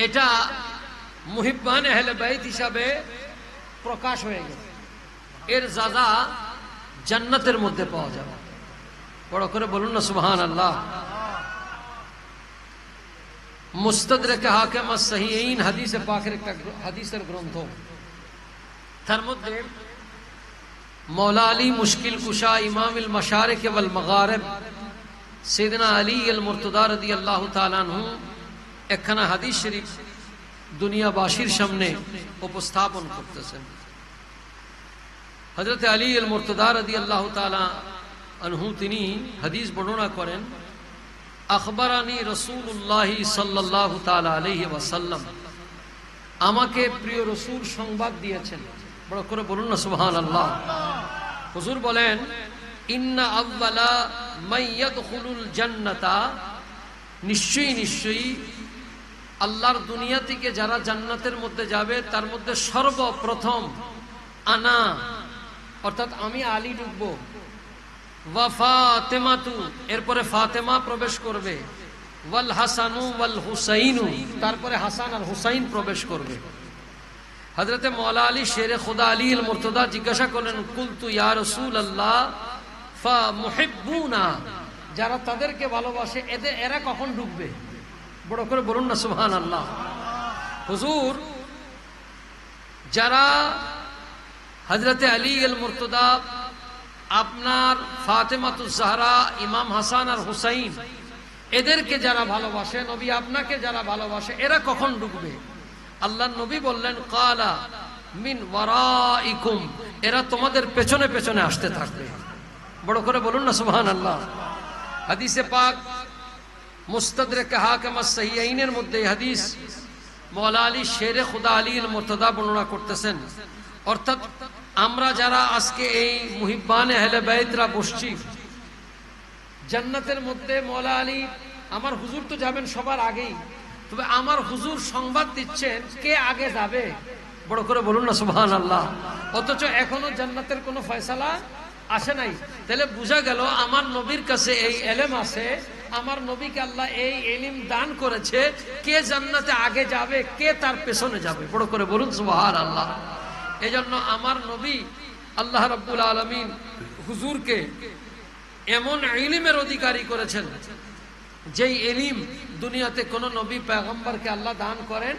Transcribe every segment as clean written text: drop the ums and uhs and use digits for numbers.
এটা মুহিব্বান আহলে বাইত হিসাবে প্রকাশ হয়ে গেল। এর যাজা জান্নাতের মধ্যে পাওয়া যাবে। বড় করে বলুন না সুবহানাল্লাহ। মুস্তাদরাক হাকিম as-সাহিহাইন হাদিসে পাকের একটা হাদিসের গ্রন্থ, তার মধ্যে মৌলা আলী মুশকিল কুশা ইমামুল মাশারিক ওয়াল মাগারিব সাইয়েদনা আলী আল মুরতদা রাদিয়াল্লাহু তাআলা আনহু একখানা হাদিস শরীফ দুনিয়াবাসীর সামনে উপস্থাপন করতেছেন। হযরত আলী আল মুরতদা রাদিয়াল্লাহু তাআলা আনহু তিনি হাদিস বর্ণনা করেন, আখবরানি রাসূলুল্লাহ সাল্লাল্লাহু তাআলা আলাইহি ওয়াসাল্লাম, আমাকে প্রিয় রাসূল সংবাদ দিয়েছেন। বড় করে বলুন না সুবহানাল্লাহ। হুজুর বলেন, ইন্না আউয়ালা মান ইয়াদখুলুল জান্নাতা, নিশ্চয়ই নিশ্চয়ই আল্লাহর দুনিয়া থেকে যারা জান্নাতের মধ্যে যাবে তার মধ্যে সর্বপ্রথম আনা, অর্থাৎ আমি আলী ঢুকবো, ওয়া ফাতেমাতু, এরপরে ফাতেমা প্রবেশ করবে, ওয়াল হাসানু ওয়াল হুসাইনু, তারপরে হাসান আর হুসাইন প্রবেশ করবে। হযরতে মওলা আলী শেরে খুদা আলী আল মুরতদা জিজ্ঞাসা করলেন, কুলতু ইয়া রাসূলুল্লাহ ফা মুহিব্বুনা, যারা তাদেরকে ভালোবাসে এরা কখন ঢুকবে? বড় করে বলুন না সুবহানাল্লাহ। হুজুর, যারা হযরতে আলী আল মুরতদা, আপনার ফাতেমাতুজ জাহরা, ইমাম হাসান আর হুসাইন, এদেরকে যারা ভালোবাসে, নবী আপনাকে যারা ভালোবাসে, এরা কখন ঢুকবে? আল্লাহর নবী বললেন, কালা মিন ওয়ারাইকুম, এরা তোমাদের পেছনে পেছনে আসতে থাকবে। বড় করে বলুন না সুবহানাল্লাহ। হাদিসে পাক মুস্তাদরাক হাকিম as-সাহিহাইনের মধ্যে হাদিস মওলা আলী শেরে খুদা আলী আল মুরতদা বর্ণনা করতেছেন। অর্থাৎ আমরা যারা আজকে এই মুহিব্বানে আহলে বাইতরা বসছি জান্নাতের মধ্যে, মওলা আলী আমার হুজুর তো যাবেন সবার আগেই, তবে আমার হুজুর সংবাদ দিচ্ছেন কে আগে যাবে। বড় করে বলুন না সুবহানাল্লাহ। অথচ এখনো জান্নাতের কোনো ফয়সালা আসে নাই। তাহলে বোঝা গেল আমার নবীর কাছে এই ইলম আছে, আমার নবীকে আল্লাহ এই ইলম দান করেছে, কে জান্নাতে আগে যাবে, কে তার পেছনে যাবে। বড় করে বলুন সুবহানাল্লাহ। এজন্য আমার নবী আল্লাহ রাব্বুল আলামিন হুজুরকে এমন ইলমের অধিকারী করেছেন, যেই ইলম দুনিয়াতে কোন নবী পয়গম্বরকে আল্লাহ দান করেন।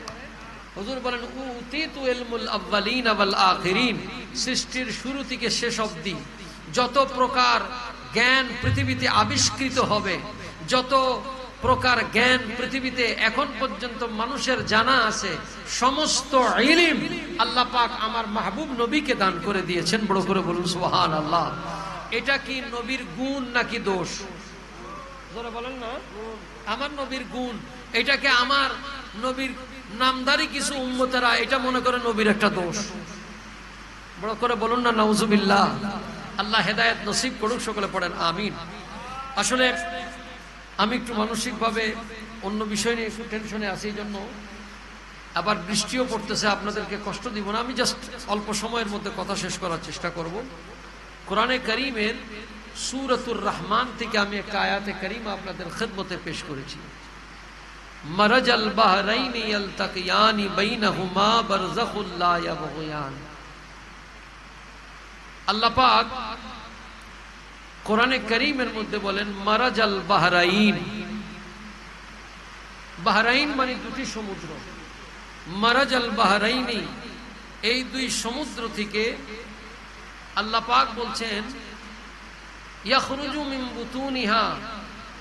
হুজুর বলেন, উতিতু ইলমুল আউয়ালিন ওয়াল আখিরিন, সৃষ্টির শুরু থেকে শেষ অবধি যত প্রকার জ্ঞান পৃথিবীতে আবিষ্কৃত হবে, যত প্রকার জ্ঞান পৃথিবীতে এখন পর্যন্ত মানুষের জানা আছে, সমস্ত ইলম আল্লাহ পাক আমার মাহবুব নবীকে দান করে দিয়েছেন। বড় করে বলুন সুবহানাল্লাহ। এটা কি নবীর গুণ নাকি দোষ? যারা বলেন না আমার নবীর গুণ, এটাকে আমার নবীর নামদারি কিছু উম্মতেরা এটা মনে করে নবীর একটা দোষ। বড় করে বলুন না নাউজুবিল্লাহ। আল্লাহ হেদায়েত নসিব করুক, সকলে পড়েন আমিন। আসলে আমি একটু মানসিকভাবে অন্য বিষয় নিয়ে একটু টেনশনে আছি, এই জন্য আবার বৃষ্টিও পড়তেছে, আপনাদেরকে কষ্ট দিব না। আমি জাস্ট অল্প সময়ের মধ্যে কথা শেষ করার চেষ্টা করব। কোরআনে কারীমের সূরাতুর রহমান থেকে আমি একটা আয়াতে কারীমা আপনাদের খিদমতে পেশ করেছি। মারাজাল বাহরাইনি ইয়ালতাকিয়ানি বাইনাহুমা বারযাখুল লা ইয়াবগিয়ান। আল্লাহ পাক কোরআনে কারীমের মধ্যে বলেন, মারাজাল বাহরাইন। বাহরাইন মানে দুটি সমুদ্র। মারাজাল বাহরাইনি, এই দুই সমুদ্র থেকে আল্লাহ পাক বলছেন, ইয়াখরুজু মিন বুতুনিহা,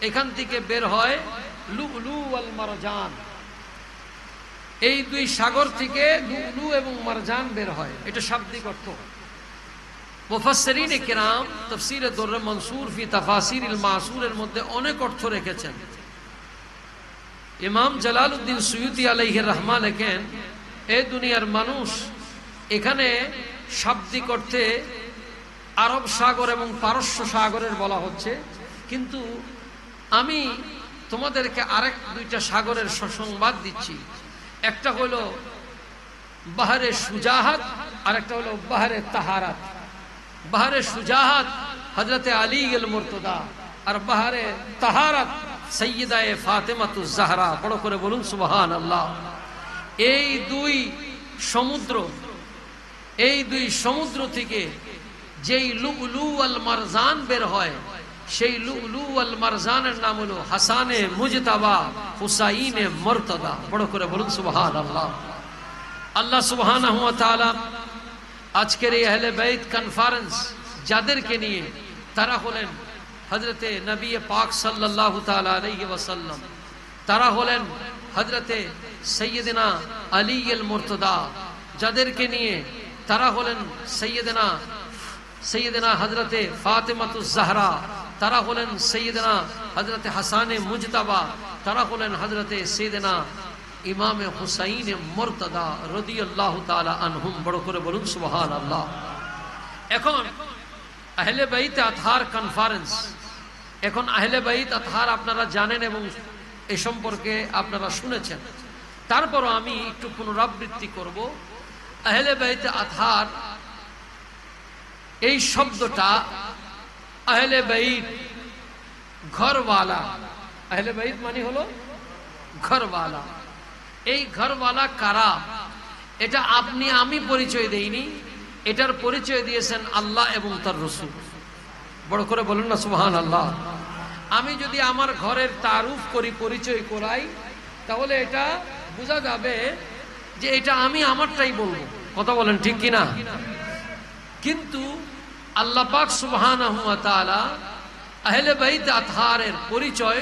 এখান থেকে বের হয় লুলু ওয়াল মারজান। এই দুই সাগর থেকে লুলু এবং মারজান বের হয়, এটা শাব্দিক অর্থ। মুফাসসিরিনে কিরাম তাফসীরে দুররে মনসুর ফি তাফাসিরিল মাসুরের মধ্যে অনেক অর্থ রেখেছেন। ইমাম জালালউদ্দিন সুয়ুতি আলাইহির রাহমা লেখেন, এই দুনিয়ার মানুষ, এখানে শাব্দিক অর্থে আরব সাগর এবং পারস্য সাগরের বলা হচ্ছে, কিন্তু আমি তোমাদেরকে আরেক দুইটা সাগরের সুসংবাদ দিচ্ছি। একটা হলো বাহরে সুজাহাত, আর একটা হলো বাহরে তাহারাত। বাহরে সুজাহাত হযরতে আলী আল মুরতদা, আর বাহরে তাহারাত সাইয়্যিদা ফাতেমাতুজ জাহরা। বড় করে বলুন সুবহানাল্লাহ। এই দুই সমুদ্র থেকে যেই লুলু আল মারজান বের হয়, সেই লুলু আল মারজানের নাম হলো হাসানে মুজতাবা হুসাইনে মুরতদা। বড় করে বলুন সুবহানাল্লাহ। আল্লাহ সুবহানাহু ওয়া তাআলা আজকের এই আহলে বাইত কনফারেন্স যাদেরকে নিয়ে, তারা হলেন হযরতে নবী পাক সাল্লাল্লাহু তাআলা আলাইহি ওয়াসাল্লাম, তারা হলেন হযরতে সাইয়্যিদিনা আলী আল মুরতদা, যাদেরকে নিয়ে তারা হলেন সৈয়দনা হযরতে ফাতেমাতুজ জাহরা, তারা হলেন সৈয়দনা হযরতে হাসানে মুজতাবা, তারা হলেন হযরতে সৈয়দনা ইমামে হুসাইনে মুরতদা রাদিয়াল্লাহু তাআলা আনহুম। বড় করে বলুন সুবহানাল্লাহ। এখন আহলে বাইত আতহার কনফারেন্স, এখন আহলে বাইত আতহার আপনারা জানেন এবং এ সম্পর্কে আপনারা শুনেছেন, তারপরও আমি একটু পুনরাবৃত্তি করব। আহলে বাইত আতহার এই শব্দটা, আহলে বাইত ঘরওয়ালা, আহলে বাইত মানে হলো ঘরওয়ালা। এই ঘরওয়ালা কারা, এটা আপনি আমি পরিচয় দেইনি, এটার পরিচয় দিয়েছেন আল্লাহ এবং তার রাসূল। বড় করে বলুন না সুবহানাল্লাহ। আমি যদি আমার ঘরের তারুফ করি, পরিচয় করাই, তাহলে এটা বোঝা যাবে যে এটা আমি আমারটাই বলবো। কথা বলেন ঠিক কিনা? কিন্তু আল্লাহ পাক সুবহানাহু ওয়া তাআলা আহলে বাইত আতহারের পরিচয়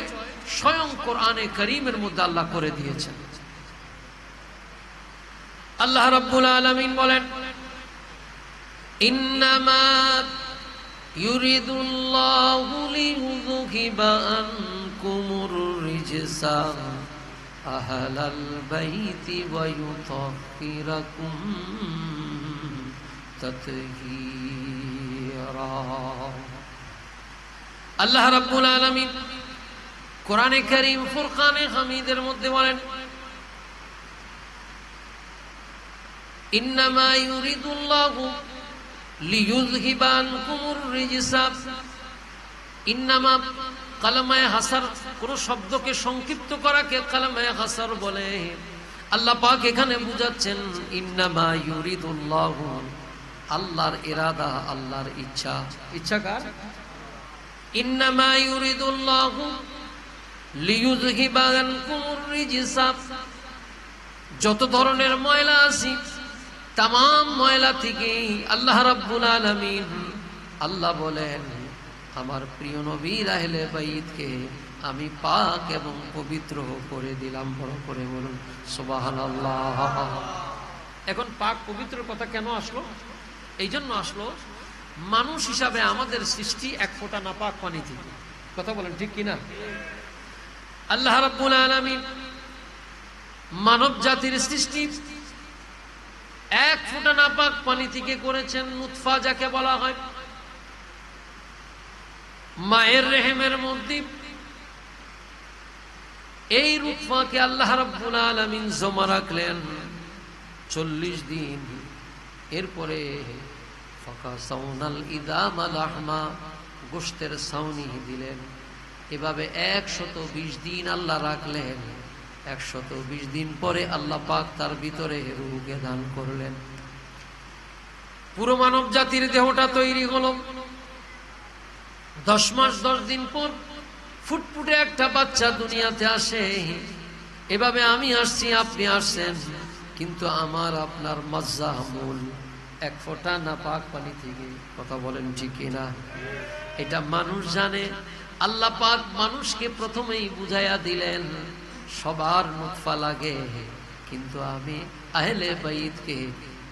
স্বয়ং কোরআনে কারীমের মধ্যে আল্লাহ করে দিয়েছেন। আল্লাহ রাব্বুল আলামিন বলেন, ইন্নামা ইউরিদুল্লাহু লিইউযহিবা আনকুমুর রিজসা আহলাল বাইতি ওয়া ইউতাহহিরাকুম তাতহীরা। আল্লাহ রাব্বুল আলামিন কোরআনে কারীম ফুরকানে হামিদের মধ্যে বলেন, ইন্নামা ইউরিদুল্লাহু লিইউযহিবা আনকুমুর রিজসা। ইন্নামা কালামায়ে হাসার, কোন শব্দকে সংক্ষিপ্ত করাকে কালামায়ে হাসার বলে। আল্লাহ পাক এখানে বুঝাচ্ছেন ইন্নামা ইউরিদুল্লাহু, আল্লাহর ইরাদা, আল্লাহর ইচ্ছা। ইচ্ছা কার? ইন্নামা ইউরিদুল্লাহু লিইউযহিবা আনকুমুর রিজসা। যত ধরনের ময়লা আছে, তামাম ময়লা থেকে আল্লাহ রাব্বুল আলামিন, আল্লাহ বলেন আমার প্রিয় নবীর আহলে বাইতকে আমি পাক এবং পবিত্র করে দিলাম। বড় করে বলুন সুবহানাল্লাহ। এখন পাক পবিত্র কথা কেন আসলো? এই জন্য আসলো, মানুষ হিসাবে আমাদের সৃষ্টি এক ফোঁটা নাপাক পানি থেকে। কথা বলেন ঠিক কিনা? আল্লাহ রাব্বুল আলামিন মানব জাতির সৃষ্টি এক ফোঁটা নাপাক পানি থেকে করেছেন। নুতফা যাকে বলা হয়, মায়ের রেহেমের মধ্যে এই নুতফাকে আল্লাহ রাব্বুল আলামিন জমা রাখলেন 40 দিন। এরপরে ফাকাসাউনাল ইদামা লাহমা, গোশতের ছাউনি দিলেন। এভাবে 120 দিন আল্লাহ রাখলেন। 120 দিন পরে আল্লাহ পাক তার ভিতরে রূহকে দান করলেন। পুরো মানব জাতির দেহটা তৈরি হলো। 10 মাস 10 দিন পর ফুটফুটে একটা বাচ্চা দুনিয়াতে আসে। এভাবে আমি আসছি, আপনি আসছেন, কিন্তু আমার আপনার মজ্জা মূল এক ফোঁটা নাপাক পানি থেকে। কথা বলেন ঠিক কিনা? এটা মানুষ জানে। আল্লাহ পাক মানুষকে প্রথমেই বুঝাইয়া দিলেন সবার নুতফা লাগে, কিন্তু আমি আহলে বাইতকে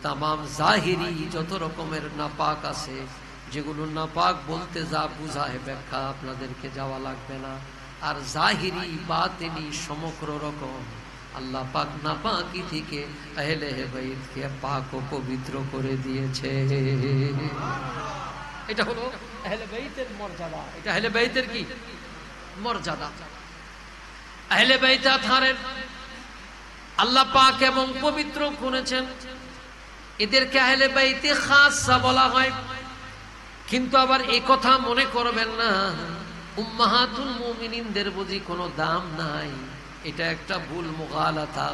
তামাম জাহিরি যত রকমের নাপাক আছে, যেগুলো নাপাক বলতে যা বুঝায় ব্যাখ্যা আপনাদেরকে যাওয়া লাগবে না, আর জাহিরি বাতিনি সমগ্র রকম আল্লাহ পাক নাপাকি থেকে আহলে বাইতকে পাক ও পবিত্র করে দিয়েছে। এটা হলো আহলে বাইতের মর্যাদা। এটা আহলে বাইতের কি মর্যাদা? আহলে বাইত আতহারের আল্লাহ পাক এবং পবিত্র করেছেন। এদেরকে আহলে বাইতে খাসা বলা হয়। কিন্তু আবার এই কথা মনে করবেন না উম্মাহাতুল মুমিনিনদের বুঝি কোনো দাম নাই। এটা একটা ভুল মুগালাতা।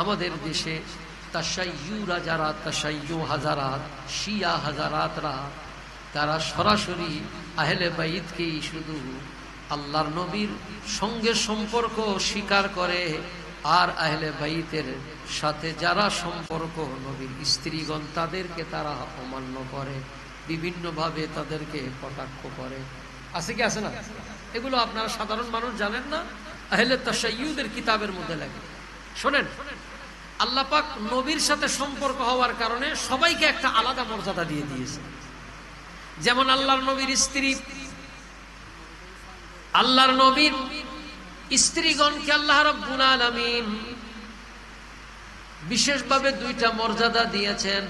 আমাদের দেশে তাশাইয়ুরা যারা, তাশাইয়ু হাজারাত, শিয়া হাজারাতরা, তারা সরাসরি আহলে বাইতকেই শুধু আল্লাহর নবীর সঙ্গে সম্পর্ক স্বীকার করে, আর আহলে বাইতের সাথে যারা সম্পর্ক নবীর স্ত্রীগণ তাদেরকে তারা অমান্য করে, বিভিন্নভাবে তাদেরকে কটাক্ষ করে। আছে কি আছে না? এগুলো আপনারা সাধারণ মানুষ জানেন না, আহলে তাশাইয়ুদের কিতাবের মধ্যে লেখে। শোনেন, আল্লাহ পাক নবীর সাথে সম্পর্ক হওয়ার কারণে সবাইকে একটা আলাদা মর্যাদা দিয়ে দিয়েছে। যেমন আল্লাহর নবীর স্ত্রী, আল্লাহর নবীর স্ত্রীগণকে আল্লাহ রাব্বুল আলামিন বিশেষভাবে দুইটা মর্যাদা দিয়েছেন।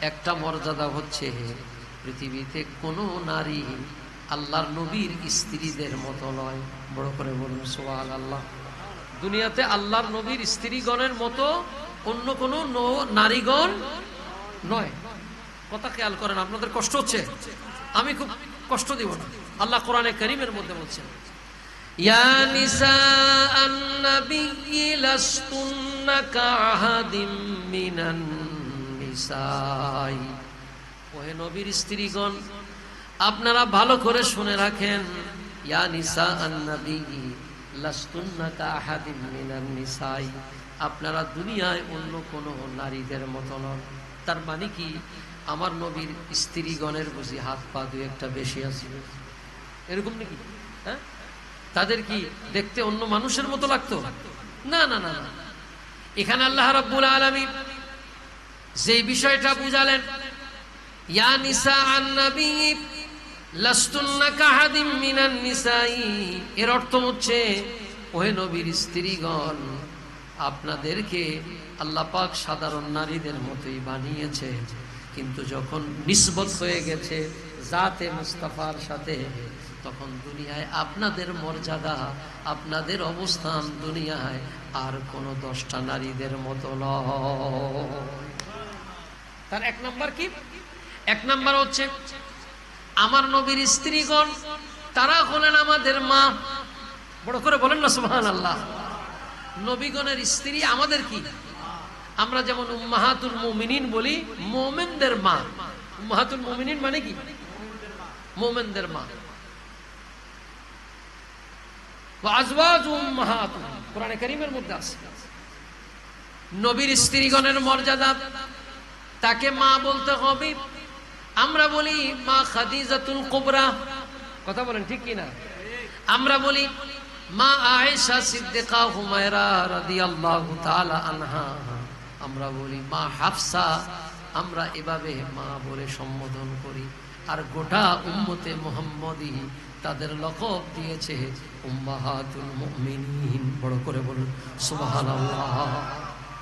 একটা মর্যাদা হচ্ছে পৃথিবীতে কোনো নারী আল্লাহর নবীর স্ত্রীদের মতো নয়। বড় করে বলুন সুবহানাল্লাহ। দুনিয়াতে আল্লাহর নবীর স্ত্রীগণের মতো অন্য কোনো নারীগণ নয়। কথা খেয়াল করেন, আপনাদের কষ্ট হচ্ছে, আমি খুব কষ্ট দিব না। আল্লাহ কোরআনে কারীমের মধ্যে বলছেন, ইয়া নিসাআন নাবিয়্যি লাস্তুন্না কাআহাদিম মিনান নিসাই। ওহে নবীর স্ত্রীগণ, আপনারা ভালো করে শুনে রাখেন, ইয়া নিসাআন নাবিয়্যি লাস্তুন্না কাআহাদিম মিনান নিসাই, আপনারা দুনিয়ায় অন্য কোনো নারীদের মতো নন। তার মানে কি, আমার নবীর স্ত্রীগণের বুঝি হাত পা দুই একটা বেশি আছে, এরকম নাকি? হ্যাঁ, তাদের কি দেখতে অন্য মানুষের মতো লাগতো? না না না না। এখানে আল্লাহ রাব্বুল আলামিন যে বিষয়টা বুঝালেন, ইয়া নিসাআন নবী লাস্তুন্না কাহাদিম মিনান নিসাই, এর অর্থ হচ্ছে, ওহে নবীর স্ত্রীগণ, আপনাদেরকে আল্লাহ পাক সাধারণ নারীদের মতোই বানিয়েছে, কিন্তু যখন নিসবত হয়ে গেছে জাতে মুস্তাফার সাথে, তখন দুনিয়ায় আপনাদের মর্যাদা, আপনাদের অবস্থান দুনিয়ায় আর কোনো 10টা নারীদের মতো নয়। তার এক নাম্বার কি? এক নাম্বার হচ্ছে, আমার নবীর স্ত্রীগণ তারা হলেন আমাদের মা। বড় করে বলেন না সুবহানাল্লাহ। নবীগণের স্ত্রী আমাদের কি? আমরা যেমন উম্মাহাতুল মুমিনিন বলি, মুমিনদের মা। উম্মাহাতুল মুমিনিন মানে কি? মুমিনদের মা। ওয়া আজওয়াজু উম্মাহাতুহুম, কোরআনে কারীমের মধ্যে আছে। নবীর স্ত্রীগণের মর্যাদা, তাকে মা বলতে হবে। আমরা বলি মা খাদিজাতুল কুবরা, কথা বলেন ঠিক কি না? আমরা বলি মা আয়েশা সিদ্দিকা হুমায়রা রাদিয়াল্লাহু তাআলা আনহা, আমরা বলি মা হাফসা, আমরা এভাবে মা বলে সম্বোধন করি। আর গোটা উম্মতে মুহাম্মদী তাদের লকব দিয়েছে উম্মাহাতুল মুমিনিন। বড় করে বলুন সুবহানাল্লাহ।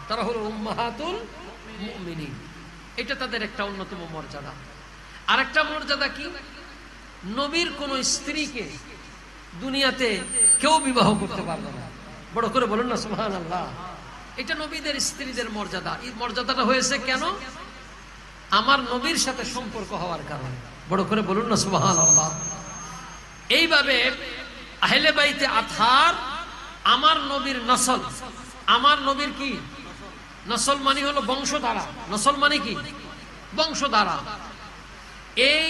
তারা হলো উম্মাহাতুল মুমিনিন, এটা তাদের একটা অন্যতম মর্যাদা। আরেকটা মর্যাদা কি? নবীর কোন স্ত্রীকে দুনিয়াতে কেউ বিবাহ করতে পারবে না। বড় করে বলুন না সুবহানাল্লাহ। এটা নবীদের স্ত্রীদের মর্যাদা। এই মর্যাদাটা হয়েছে কেন? আমার নবীর সাথে সম্পর্ক হওয়ার কারণে। বড় করে বলুন না সুবহানাল্লাহ। এইভাবে আহলে বাইতে আতহার আমার নবীর নসল। আমার নবীর কি নসল? মানে হলো বংশধারা। নসল মানে কি? বংশধারা। এই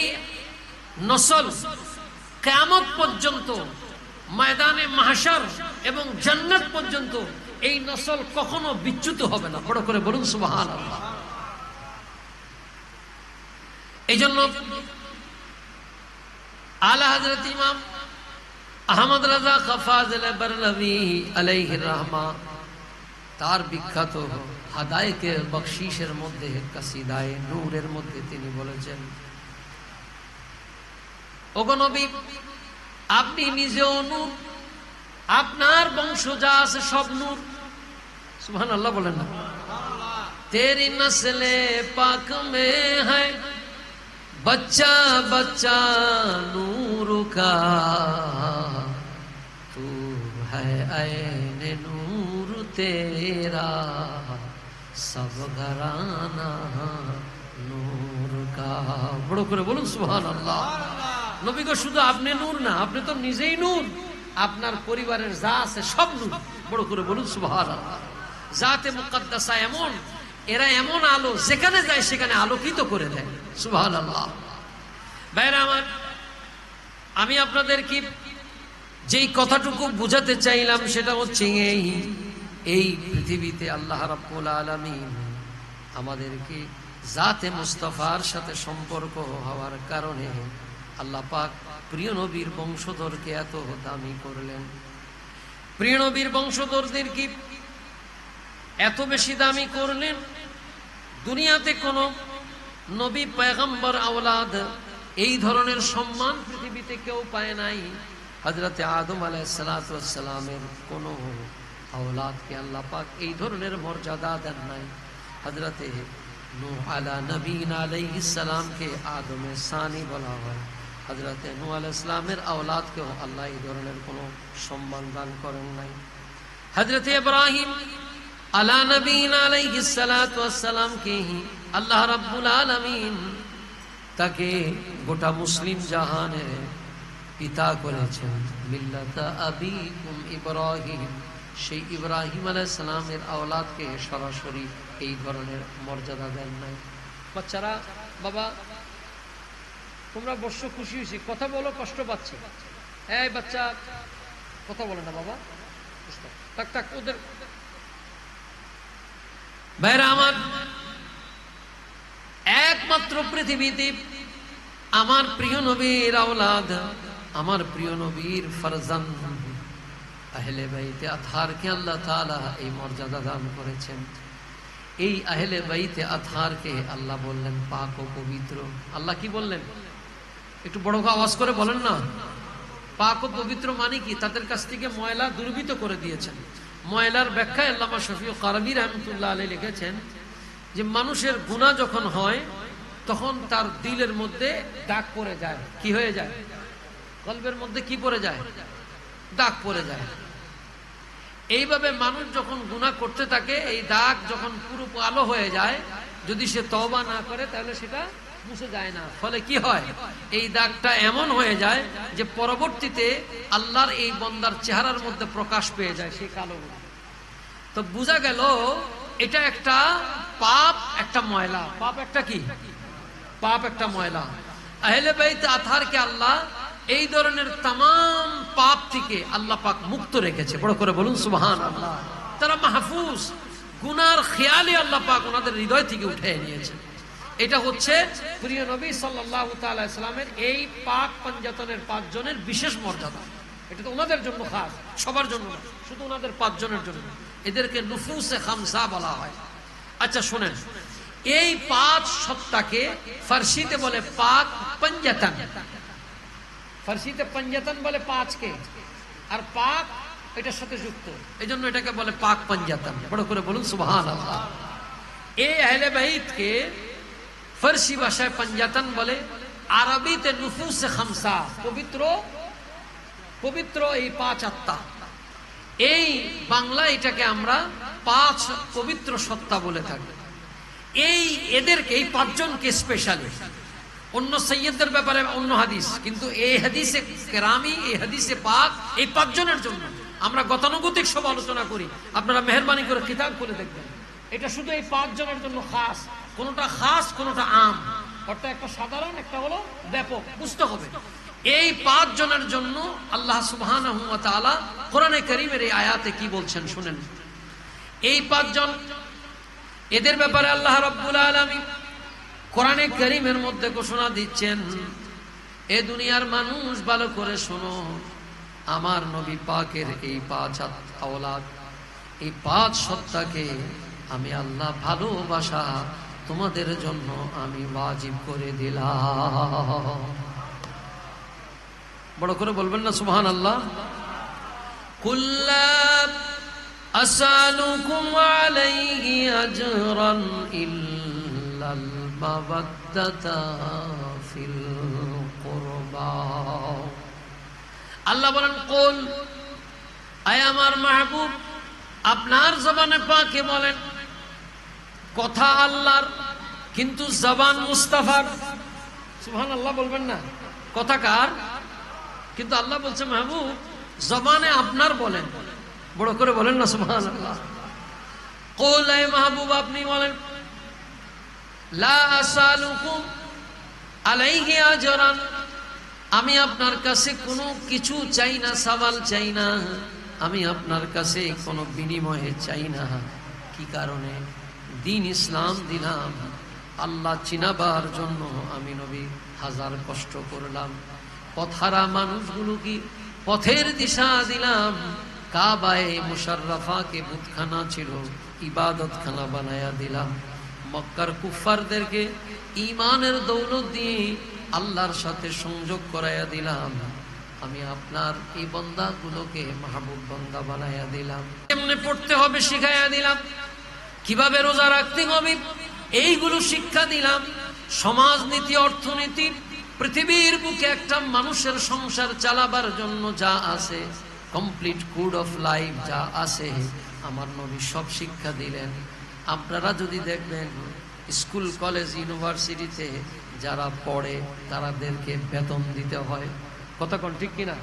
নসল কিয়ামত পর্যন্ত, ময়দানে মাহশার এবং জান্নাত পর্যন্ত এই নসল কখনো বিচ্যুত হবে না। বড় করে বলুন সুবহানাল্লাহ। এই জন্য আলা হযরত ইমাম আহমদ রাজা ফাযিল বারলভী আলাইহির রাহমা তার বিখ্যাত হাদায়েকে বখশিশের মধ্যে কাসিদায়ে নূরের মধ্যে তিনি বলেছেন, ওগো নবী, আপনি নিজেও নূর, আপনার বংশ যা আছে সব নূর। সুবহানাল্লাহ বলেন না? তেরি নসলে পাক মে হ্যায় बच्चा बच्चा नूर का, तू है ऐन नूर तेरा, सब घराना नूर का। বড় করে বলুন সুবহানাল্লাহ। নবী গো, শুধু আপনি নূর না, আপনি তো নিজেই নূর, আপনার পরিবারের যা আছে সব নূর। বড় করে বলুন সুবহানাল্লাহ। জাতে মুকদ্দাসা এমন, এরা এমন আলো, যেখানে যায় সেখানে আলোকিত করে দেয়। সুবহানাল্লাহ। ভাইরা আমার, আমি আপনাদের কি যেই কথাটুকু বুঝাতে চাইলাম সেটা হচ্ছে এই পৃথিবীতে আল্লাহ রাব্বুল আলামিন আমাদেরকে জাতে মুস্তাফার সাথে সম্পর্ক হওয়ার কারণে আল্লাহ পাক প্রিয় নবীর বংশধরকে এত দামি করলেন। প্রিয় নবীর বংশধরদেরকে এত বেশি দামি করলেন, দুনিয়াতে কোনো নবী পয়গম্বর আওলাদ এই ধরনের সম্মান পৃথিবীতে কেউ পায় নাই। হযরতে আদম আলাইহিস সালাতু ওয়াস সালামের কোনো আওলাদকে আল্লাহ পাক এই ধরনের মর্যাদা দেন নাই। হযরতে নূহ আলা নবীনা আলাইহিস সালামকে আদমে সানি বলা হয়। হযরতে নূহ আলাইহিস সালামের আওলাদকেও আল্লাহ এই ধরনের কোনো সম্মান দান করেন নাই। হযরতে ইব্রাহিম আলা নবীনা আলাইহিস সালাতু ওয়াস সালামকে আল্লাহ রাব্বুল আলামিন তাকে গোটা মুসলিম জাহানের পিতা করেছেন। মিল্লাতা আবিকুম ইব্রাহিম, সেই ইব্রাহিম আলাইহিস সালামের আওলাদকে সরাসরি এই ধরনের মর্যাদা দেন নাই। বাচ্চারা, বাবা তোমরা বর্ষ খুশি হয়েছি, কথা বলো, কষ্ট পাচ্ছি। এই বাচ্চা কথা বলে না বাবা, টাক টাক ওদের। ভাইরা আমার, একমাত্র পৃথিবীতে আমার প্রিয় নবীর আওলাদ, আমার প্রিয় নবীর ফরজান আহলে বাইতে আতহারকে আল্লাহ তাআলা এই মর্যাদা দান করেছেন। এই আহলে বাইতে আতহারকে আল্লাহ বললেন পাক ও পবিত্র। আল্লাহ কি বললেন? একটু বড় আওয়াজ করে বলেন না। পাক ও পবিত্র মানে কি? তাদের কাছ থেকে ময়লা দুর্বৃত করে দিয়েছেন। ময়লার ব্যাখ্যায় আল্লামা শফিউল কারবী রাহমাতুল্লাহ আলাইহি লিখেছেন যে মানুষের গুনাহ যখন হয় তখন তার দিলের মধ্যে দাগ পড়ে যায়। কি হয়ে যায়? কলবের মধ্যে কি পড়ে যায়? দাগ পড়ে যায়। এইভাবে মানুষ যখন গুনাহ করতে থাকে, এই দাগ যখন পুরো কালো হয়ে যায়, যদি সে তওবা না করে তাহলে সেটা মুছে যায় না। ফলে কি হয়? এই দাগটা এমন হয়ে যায় যে পরবর্তীতে আল্লাহর এই বান্দার চেহারার মধ্যে প্রকাশ পেয়ে যায় সেই কালো গুনাহ। তো বোঝা গেল এটা একটা পাপ, একটা ময়লা। পাপ একটা কি? পাপ একটা ময়লা। আহলে বাইত আতহারকে আল্লাহ এই ধরনের तमाम পাপ থেকে আল্লাহ পাক মুক্ত রেখেছে। বড় করে বলুন সুবহানাল্লাহ। তারা মাহফুজ, গুনার খেয়ালে আল্লাহ পাক ওনাদের হৃদয় থেকে উঠে নিয়েছে। এটা হচ্ছে প্রিয় নবী সাল্লাল্লাহু তাআলা আলাইহি সাল্লামের এই পাক পঞ্জাতনের 5 জনের বিশেষ মর্যাদা। এটা তো ওনাদের জন্য খাস, সবার জন্য না, শুধু ওনাদের 5 জনের জন্য। এদেরকে নুফুসে খামসা বলা হয়। আচ্ছা শুনেন, এই 5 সত্তাকে ফার্সিতে বলে পাক পঞ্জাতন। ফার্সিতে পঞ্জাতন বলে 5 কে, আর পাক এটার সাথে যুক্ত, এইজন্য এটাকে বলে পাক পঞ্জাতন। বড় করে বলুন সুবহানাল্লাহ। এই আহলে বাইতকে ফার্সি ভাষায় পঞ্জাতন বলে, আরবিতে নুফুসে খামসা, পবিত্র পবিত্র এই 5 আত্মা। এই বাংলা এটাকে আমরা 5 পবিত্র সত্তা বলে থাকি। এই এদেরকে, এই 5 জনকে স্পেশালি, অন্য সৈয়দদের ব্যাপারে অন্য হাদিস, কিন্তু এই হাদিসে কেরামি, এই হাদিসে পাক এই 5 জনের জন্য আমরা গতানুগতিক সব আলোচনা করি। আপনারা মেহেরবানি করে কিতাব করে দেখবেন। এটা শুধু এই 5 জনের জন্য খাস, কোনটা খাস কোনটা আম, অর্থাৎ একটা সাধারণ, একটা হলো ব্যাপক, বুঝতে হবে। এই 5 জনের জন্য আল্লাহ সুবহানাহু ওয়া তাআলা কোরআনে কারীমের এই আয়াতে কি বলছেন শুনেন। এই 5 জন, এদের ব্যাপারে আল্লাহ রাব্বুল আলামিন কোরআনে কারীমের মধ্যে ঘোষণা দিচ্ছেন, এ দুনিয়ার মানুষ ভালো করে শোনো, আমার নবী পাকের এই 5 আওলাদ, এই 5 সত্তাকে আমি আল্লাহ ভালোবাসা তোমাদের জন্য আমি ওয়াজিব করে দিলাম। বড় করে বলবেন না সুবহানাল্লাহ। কুল্লা আসআলুকুম আলাইহি আজরান ইল্লাল মাওয়াদ্দাতা ফিল কুরবা। আল্লাহ বলেন, কুল, আয় আমার মাহবুব, আপনার জবানে পাকে বলেন, কথা আল্লাহর কিন্তু জবান মুস্তাফার। সুবহানাল্লাহ বলবেন না, কথা কার? কিন্তু আল্লাহ বলছে মাহবুব জবানে আপনার বলেন। বড় করে বলেন না সুবহানাল্লাহ। কুল হে মাহবুব আপনি বলেন লা আসালুকুম আলাইহি আজরান, আমি আপনার কাছে কোনো কিছু চাই না, সওয়াল চাই না, আমি আপনার কাছে কোনো বিনিময়ে চাই না। কি কারণে? দিন ইসলাম দিলাম, আল্লাহ চিনাবার জন্য আমি নবী হাজার কষ্ট করলাম, পথহারা মানুষগুলোকে পথের দিশা দিলাম, কাবায়ে মুশাররফাকে বুতখানা ছিল ইবাদতখানা বানায়া দিলাম, মক্কার কুফফারদেরকে ঈমানের দৌলত দিয়ে আল্লাহর সাথে সংযোগ করাইয়া দিলাম, আমি আপনার এই বান্দাগুলোকে মাহবুব বান্দা বানাইয়া দিলাম, কেমনে পড়তে হবে শিখাইয়া দিলাম, কিভাবে রোজা রাখতে হবে এইগুলো শিক্ষা দিলাম, সমাজনীতি অর্থনীতি পৃথিবীর বুকে একটা মানুষের সংসার চালাবার জন্য যা আছে কমপ্লিট কোড অফ লাইফ যা আছে আমার নবী সব শিক্ষা দিলেন। আপনারা যদি দেখবেন স্কুল কলেজ ইউনিভার্সিটিতে যারা পড়ে তাদেরকে বেতন দিতে হয়, কথা কোন ঠিক কিনা?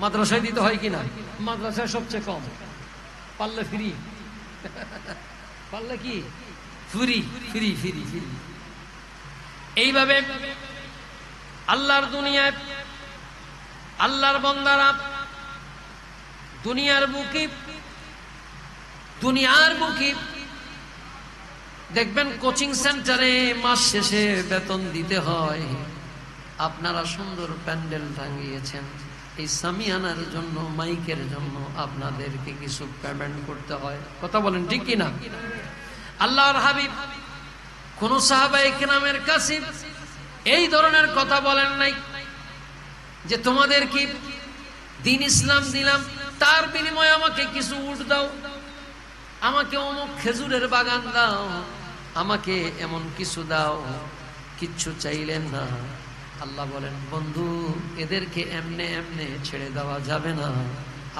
মাদ্রাসায় দিতে হয় কিনা? মাদ্রাসায় সবচেয়ে কম, পারলে ফ্রি, পারলে কি ফ্রি ফ্রি ফ্রি ফ্রি। এইভাবে আল্লাহর দুনিয়ায় আল্লাহর বান্দারা দুনিয়ার বুকে দেখবেন কোচিং সেন্টারে মাস শেষে বেতন দিতে হয়। আপনারা সুন্দর প্যান্ডেল টাঙিয়েছেন, এই সামিয়ানার জন্য মাইকের জন্য আপনাদেরকে কিছু পেমেন্ট করতে হয়, কথা বলেন ঠিক কিনা? আল্লাহর হাবিব কোন সাহাবায়ে কেরামের কাছে এই ধরনের কথা বলেন নাই যে তোমাদের কি দিন ইসলাম দিলাম, তার বিনিময়ে আমাকে কিছু উট দাও, আমাকে অমুক খেজুরের বাগান দাও, আমাকে এমন কিছু দাও, কিচ্ছু চাইলেন না। আল্লাহ বলেন বন্ধু এদেরকে এমনে এমনে ছেড়ে দেওয়া যাবে না,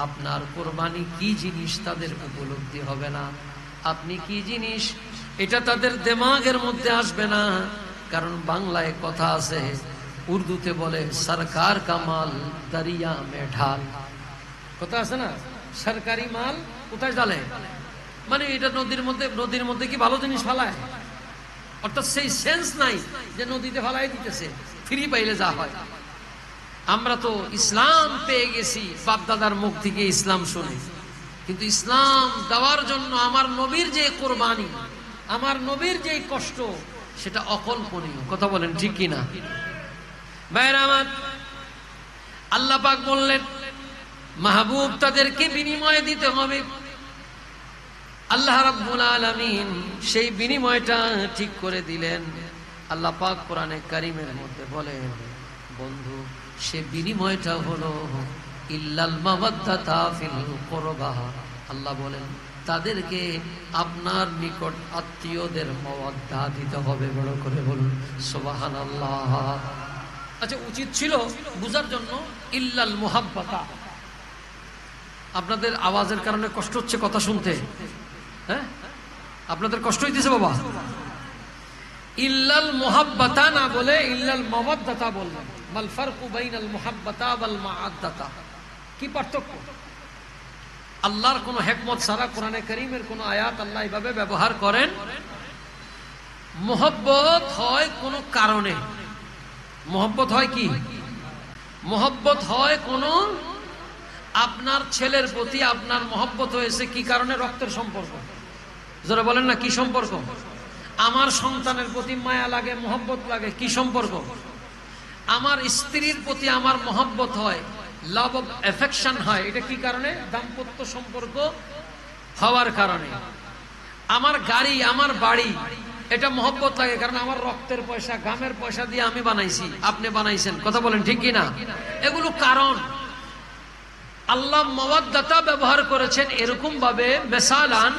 আপনার কোরবানি কি জিনিস তাদের উপলব্ধি হবে না, আপনি কি জিনিস এটা তাদের দিমাগের মধ্যে আসবে না। কারণ বাংলায় কথা আছে, উর্দুতে বলে সরকার কা মাল দরিয়া মে ঢাল, কথা আছে না, সরকারি মাল কোথায় ঢালে, মানে এটা নদীর মধ্যে কি ভালো জিনিস ফালায়, অর্থাৎ সেই সেন্স নাই যে নদীতে ফালাই দিতেছে, ফ্রি পাইলে যা হয়। আমরা তো ইসলাম পেয়ে গেছি বাপদাদার মুখ থেকে ইসলাম শুনে, কিন্তু ইসলাম দেওয়ার জন্য আমার নবীর যে কোরবানি, আমার নবীর যে কষ্ট সেটা অকল্পনীয়, কথা বলেন ঠিক কিনা? ভাইরা আমার, আল্লাহ পাক বললেন মাহবুব তাদেরকে বিনিময় দিতে হবে। আল্লাহ রাব্বুল আলামিন সেই বিনিময়টা ঠিক করে দিলেন। আল্লাহ পাক কোরআনে কারীমের মধ্যে বলেন বন্ধু সে বিনিময়টা হলো ইল্লাল মাওয়াদ্দাতা ফিল কুরবা। আল্লাহ বলেন তাদেরকে আপনার নিকট আত্মীয়দের মাওয়াদ্দা দিতে হবে, বড় করে বলুন সুবহানাল্লাহ। আচ্ছা উচিত ছিল বুঝার জন্য ইল্লাল মুহাব্বাতা। আপনাদের আওয়াজের কারণে কষ্ট হচ্ছে কথা শুনতে, হ্যাঁ আপনাদের কষ্ট হইতেছে বাবা? ইল্লাল মুহাব্বাতা না বলে ইল্লাল মাওয়াদ্দাতা বললেন। মাল ফারকু বাইনাল মুহাব্বাতা ওয়াল মাআদ্দাতা, কি পার্থক্য? আল্লাহর কোন হিকমত ছাড়া কোরআনে কারীমের কোন আয়াত আল্লাহ এইভাবে ব্যবহার করেন। মুহাব্বত হয় কোন কারণে, মুহাব্বত হয় কি? মুহাব্বত হয় কোন আপনার ছেলের প্রতি আপনার মুহাব্বত হয়েছে কি কারণে? রক্তের সম্পর্ক। যারা বলেন না কি সম্পর্ক? আমার সন্তানের প্রতি মায়া লাগে, মুহাব্বত লাগে, কি সম্পর্ক? আমার স্ত্রীর প্রতি আমার মুহাব্বত হয়, লাভ অফ অ্যাফেকশন হয়, এটা কি কারণে? দাম্পত্য সম্পর্ক হওয়ার কারণে। আমার গাড়ি, আমার বাড়ি, এটা মুহাব্বত লাগে কারণ আমার রক্তের পয়সা, ঘামের পয়সা দিয়ে আমি বানাইছি, আপনি বানাইছেন, কথা বলেন ঠিক কি না? এগুলো কারণ। আল্লাহ মাওয়াদ্দাতা ব্যবহার করেছেন এরকম ভাবে, মিসালান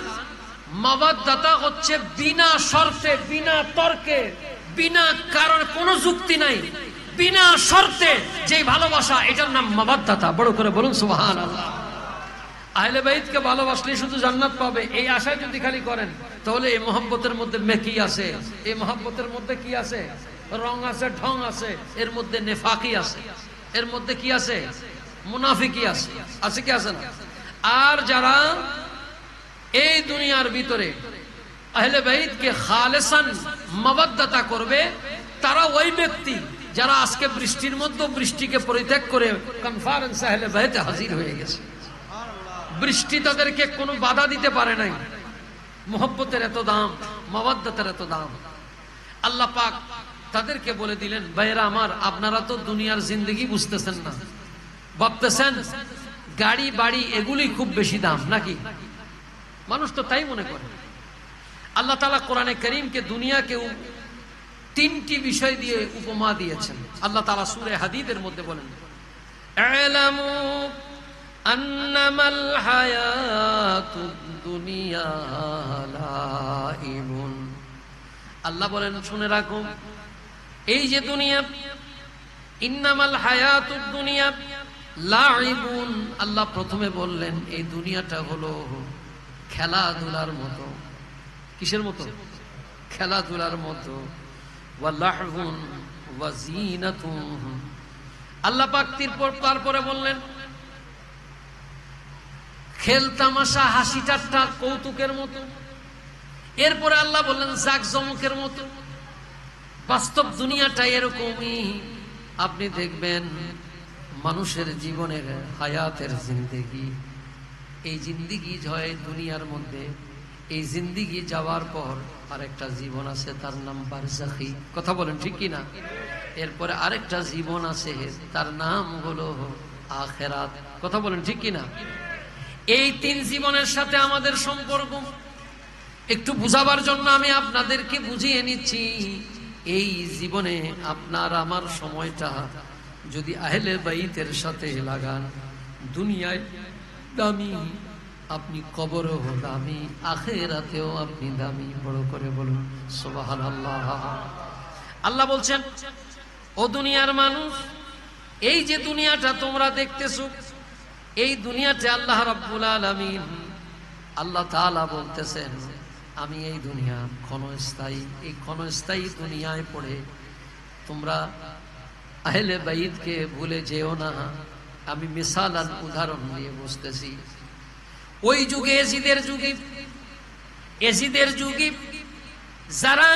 মাওয়াদ্দাতা হচ্ছে বিনা শর্তে, বিনা তর্কে, বিনা কারণ, কোনো যুক্তি নাই, বিনা শর্তে যে ভালোবাসা, এটার নাম মাওয়াদ্দাতা। বড় করে বলুন সুবহানাল্লাহ। আহলে বাইতকে ভালোবাসলে শুধু জান্নাত পাবে এই আশায় যদি খালি করেন তাহলে এই মহব্বতের মধ্যে মেকি আছে, এই মহব্বতের মধ্যে কি আছে? রং আছে, ঢং আছে, এর মধ্যে নেফাকি আছে, এর মধ্যে কি আছে? মুনাফিকি আছে, আছে কি আছে না? আর যারা এই দুনিয়ার ভিতরে আহলে বাইতকে খালেসান মাওয়াদ্দাতা করবে, তারা ওই ব্যক্তি যারা আজকে বৃষ্টির মধ্যে বৃষ্টিকে পরিত্যাগ করে কনফারেন্স আহলে বাইতে হাজির হয়ে গেছে। বৃষ্টি তাদেরকে কোনো বাধা দিতে পারে নাই। মোহব্বতের এত দাম, মাওয়াদ্দাতের এত দাম। আল্লাহ পাক তাদেরকে বলে দিলেন, ভাইরা আমার, আপনারা তো দুনিয়ার জিন্দেগি বুঝতেছেন না, ভাবতেছেন গাড়ি বাড়ি এগুলি খুব বেশি দাম নাকি? মানুষ তো তাই মনে করে। আল্লাহ তাআলা কোরআনে কারীমকে দুনিয়াকে তিনটি বিষয় দিয়ে উপমা দিয়েছেন। আল্লাহ তাআলা সূরা হাদীদের মধ্যে বলেন, আ'লামু আন্নামাল হায়াতুদ দুনিয়া লাইবুন। আল্লাহ বলেন, শুনে রাখো, এই যে দুনিয়া, ইন্নামাল হায়াতুদ দুনিয়া লাইবুন, আল্লাহ প্রথমে বললেন এই দুনিয়াটা হলো খেলাধুলার মতো। কিসের মতো? খেলাধুলার মতো। ওয়া লাহবুন ওয়া জিনাতুন। আল্লাহ পাক তারপরে বললেন খেল তামাশা, হাসি ঠাট্টা, কৌতুকের মতো। এরপরে আল্লাহ বললেন জাকজমকের মতো। বাস্তব দুনিয়াটা এরকমই। আপনি দেখবেন মানুষের জীবনের হায়াতের জিন্দেগি, এই জিন্দেগি হয় দুনিয়ার মধ্যে, এই জিন্দেগি যাওয়ার পর আরেকটা জীবন আছে, তার নাম বারজাখি। কথা বলেন ঠিক কি না? এরপরে আরেকটা জীবন আছে, তার নাম হলো আখিরাত। কথা বলেন ঠিক কি না? এই তিন জীবনের সাথে আমাদের সম্পর্ক একটু বুঝাবার জন্য আমি আপনাদেরকে বুঝিয়ে নিচ্ছি। এই জীবনে আপনার আমার সময়টা যদি আহলে বাইতের সাথে লাগান, দুনিয়ায় দামি, আপনি কবরও দামি, আখিরাতেও আপনি দামি। বড় করে বলুন সুবহানাল্লাহ। আল্লাহ বলছেন, ও দুনিয়ার মানুষ, এই যে দুনিয়াটা তোমরা দেখতেছো, এই দুনিয়াতে আল্লাহ রাব্বুল আলামিন, আল্লাহ তাআলা বলতেছেন, আমি এই দুনিয়া ক্ষণস্থায়ী, এই ক্ষণস্থায়ী দুনিয়ায় পড়ে তোমরা আহলে বাইতকে ভুলে যেও না। আমি মিসালান উদাহরণ দিয়ে বুঝতেছি। ওই যুগে, এজিদের যুগে যারা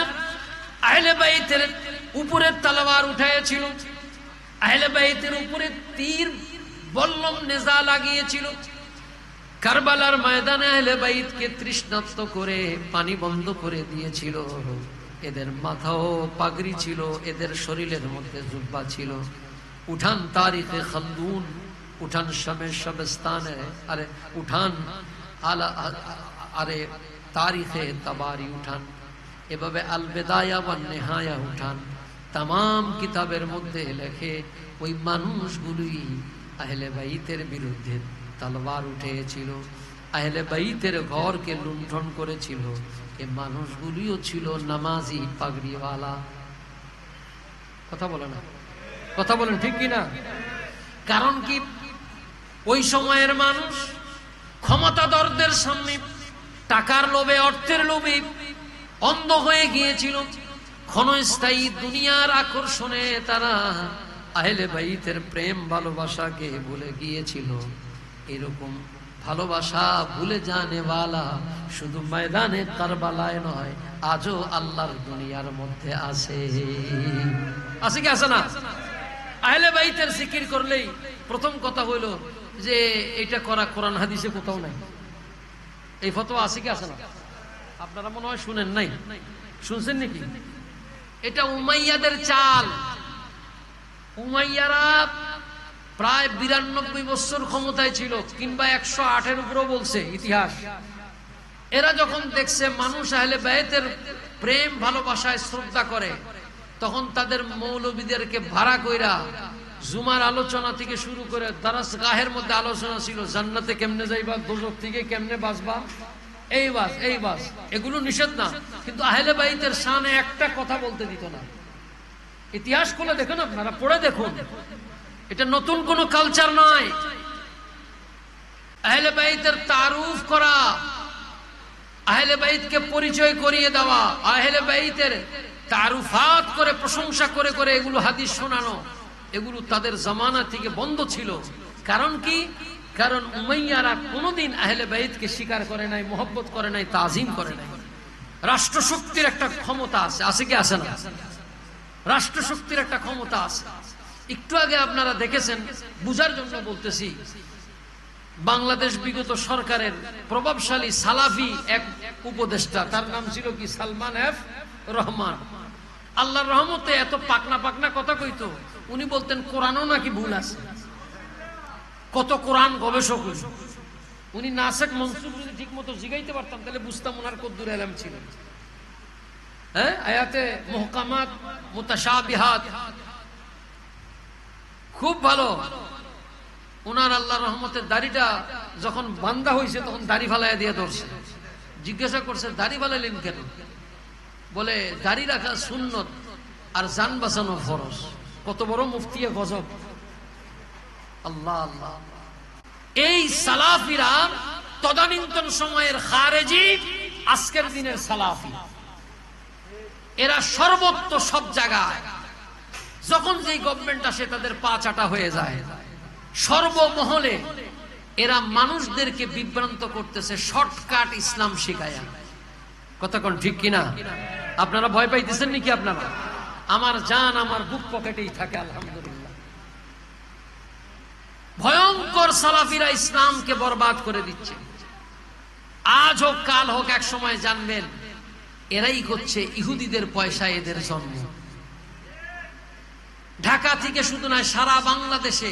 আহলে বাইতের উপরে তলোয়ার উঠাইছিল, আহলে বাইতের উপরে তীর বল্লম নেজা লাগিয়েছিল, কারবালার ময়দানে আহলে বাইতকে তৃষ্ণার্ত করে পানি বন্ধ করে দিয়েছিল। এদের মাথাও পাগড়ি ছিল, এদের শরীরের মধ্যে জুব্বা ছিল। উঠান তারিখে খালদুন, উঠান শামস্তানে, আরে উঠান আলা, আরে তারিখে তাবারি উঠান, এভাবে আল বেদায়া ওয়ান নেহায়া উঠান, তাম কিতাবের মধ্যে লেখে ওই মানুষগুলোই আহলে বাইতের বিরুদ্ধে তলোয়ার উঠেছিল, আহলে বাইতের ঘরকে লুণ্ঠন করেছিল। এই মানুষগুলিও ছিল নামাজি, পাগড়িওয়ালা। কথা বলে না? কথা বলেন ঠিক কি না? কারণ কি, ওই সময়ের মানুষ ক্ষমতাধরদের সামনে টাকার লোভে, অর্থের লোভে অন্ধ হয়ে গিয়েছিল। ক্ষণস্থায়ী দুনিয়ার আকর্ষণে তারা আহলে বাইতের প্রেম ভালোবাসাকে ভুলে গিয়েছিল। এরকম ভালোবাসা ভুলে জানেওয়ালা শুধু ময়দানে কারবালায় নয়, আজও আল্লাহর দুনিয়ার মধ্যে আছে। আছে কি আছে না? আহলে বাইতের জিকির করলেই প্রথম কথা হইল যে এটা করা কোরআন হাদিসে কোথাও নাই। এই ফতোয়া আছে কি আছে না? আপনারা মনে হয় শুনেন নাই, শুনছেন নাকি? এটা উমাইয়াদের চাল। উমাইয়ারা প্রায় 92 বছর ক্ষমতায় ছিল, কিংবা 108-এর উপরেও বলছে ইতিহাস। এরা যখন দেখছে মানুষ আহলে বাইতের প্রেম ভালোবাসায় শ্রদ্ধা করে, তখন তাদের মৌলবীদেরকে ভাড়া কইরা জুমার আলোচনা থেকে শুরু করে দারাসগাহের মধ্যে আলোচনা ছিল, জান্নাতে কেমনে যাইবা, দোজখ থেকে কেমনে বাঁচবা, এই বাস, এগুলো নিষেধ না, কিন্তু আহলে বাইতের শানে একটা কথা বলতে দিত না। ইতিহাস খুলে দেখুন, আপনারা পড়ে দেখুন, এটা নতুন কোন কালচার নয়। আহলে বাইতের তারুফ করা, আহলে বাইতকে পরিচয় করিয়ে দেওয়া, আহলে বাইতের তারুফাত করে প্রশংসা করে করে এগুলো হাদিস শোনানো, এগুলো তাদের জামানা থেকে বন্ধ ছিল। কারণ কি, কারণ উমাইয়ারা কোনোদিন আহলে বাইতকে স্বীকার করে নাই, মহব্বত করে নাই, তাজিম করে নাই। রাষ্ট্রশক্তির একটা ক্ষমতা আছে, আছে কি আছে না? রাষ্ট্রশক্তির একটা ক্ষমতা আছে। একটু আগে আপনারা দেখেছেন, বুঝার জন্য বলতেছি, বাংলাদেশ বিগত সরকারের প্রভাবশালী সালাফি এক উপদেষ্টা, তার নাম ছিল কি সালমান এফ রহমান। আল্লাহর রহমতে এত পাকনা পাকনা কথা কইতো, উনি বলতেন কোরআনও নাকি ভুল আছে। কত কোরআন গবেষক উনি। নাসেক মনসুর যদি ঠিক মতো জিগাইতে পারতাম তাহলে বুঝতাম ওনার কদ্দুর এলাম ছিল। হ্যাঁ, আয়াতে মুহকামাত, মুতাশাবিহাত খুব ভালো। ওনার আল্লাহর রহমতের দাড়িটা যখন বান্ধা হয়েছে তখন দাড়ি ফালাইয়া দিয়ে ধরছে। জিজ্ঞাসা করছে দাড়ি ফালাইলেন কেন? বলে দাড়ি রাখা সুন্নত আর জান বাঁচানো ফরজ। কত বড় মুফতিয়ে গজব! আল্লাহ আল্লাহ। এই সালাফিরা তদানীন্তন সময়ের খারেজি, আজকের দিনের সালাফি। এরা সর্বত্র সব জায়গায় যখন যেই গভর্নমেন্ট আসে তাদের পা চাটা হয়ে যায়। সর্বমহলে এরা মানুষদেরকে বিভ্রান্ত করতেছে শর্টকাট ইসলাম শিখায়া। কথা কোন ঠিক কিনা? আপনারা ভয় পাইতেছেন নাকি? আপনারা, আমার জান আমার বুক পকেটেই থাকে আলহামদুলিল্লাহ। ভয়ঙ্কর সালাফিরা ইসলামকে বরবাদ করে দিচ্ছে। আজ হোক কাল হোক এক সময় জানবেন এরাই হচ্ছে ইহুদিদের পয়সায় এদের জন্ম। ঢাকা থেকে শুধু নয়, সারা বাংলাদেশে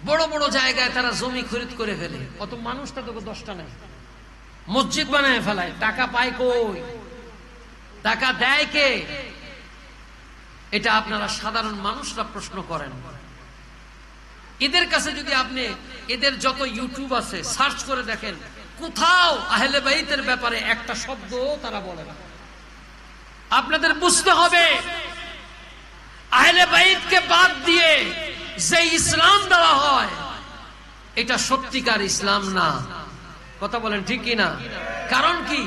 বড় বড় জায়গায় তারা জমি খরিদ করে ফেলে। কত মানুষ তাদের 10টা নাই, মসজিদ বানায় ফেলায়। টাকা পায় কই? টাকা দেয় কে? এটা আপনারা সাধারণ মানুষরা প্রশ্ন করেন। এদের কাছে যদি আপনি এদের যত ইউটিউব আছে সার্চ করে দেখেন, কোথাও আহলে বাইতের ব্যাপারে একটা শব্দ তারা বলে না। আপনাদের বুঝতে হবে আহলে বাইতকে বাদ দিয়ে যে ইসলাম দেওয়া হয় এটা সত্যিকার ইসলাম না। কথা বলেন ঠিক কি না? কারণ কি,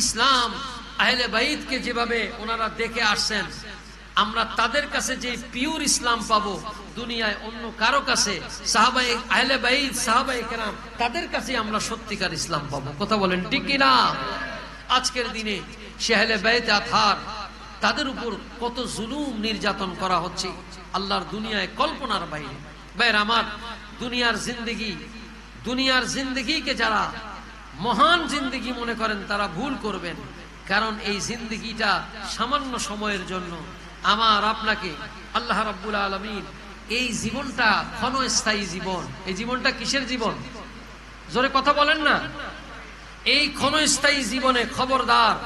ইসলাম আহলে বাইতকে যেভাবে ওনারা দেখে আসছেন, আমরা তাদের কাছে যে পিওর ইসলাম পাবো দুনিয়ায় অন্য কারো কাছে, সাহাবায়ে আহলে বাইত সাহাবায়ে কেরাম তাদের কাছে আমরা সত্যিকার ইসলাম পাবো। কথা বলেন ঠিক কি না? আজকের দিনে সে আহলে বাইত আথার, তাদের উপর কত জুলুম নির্যাতন করা হচ্ছে আল্লাহর দুনিয়ায় কল্পনার বাইরে। ভাইয়ের আমার, দুনিয়ার জিন্দগিকে যারা মহান জিন্দগি মনে করেন তারা ভুল করবেন। কারণ এই জিন্দগিটা সামান্য সময়ের জন্য। আমার আপনাকে আল্লাহ রাব্বুল আলামিন এই জীবনটা ক্ষণস্থায়ী জীবন। এই জীবনটা কিসের জীবন? জোরে কথা বলেন না। এই ক্ষণস্থায়ী জীবনে খবরদার,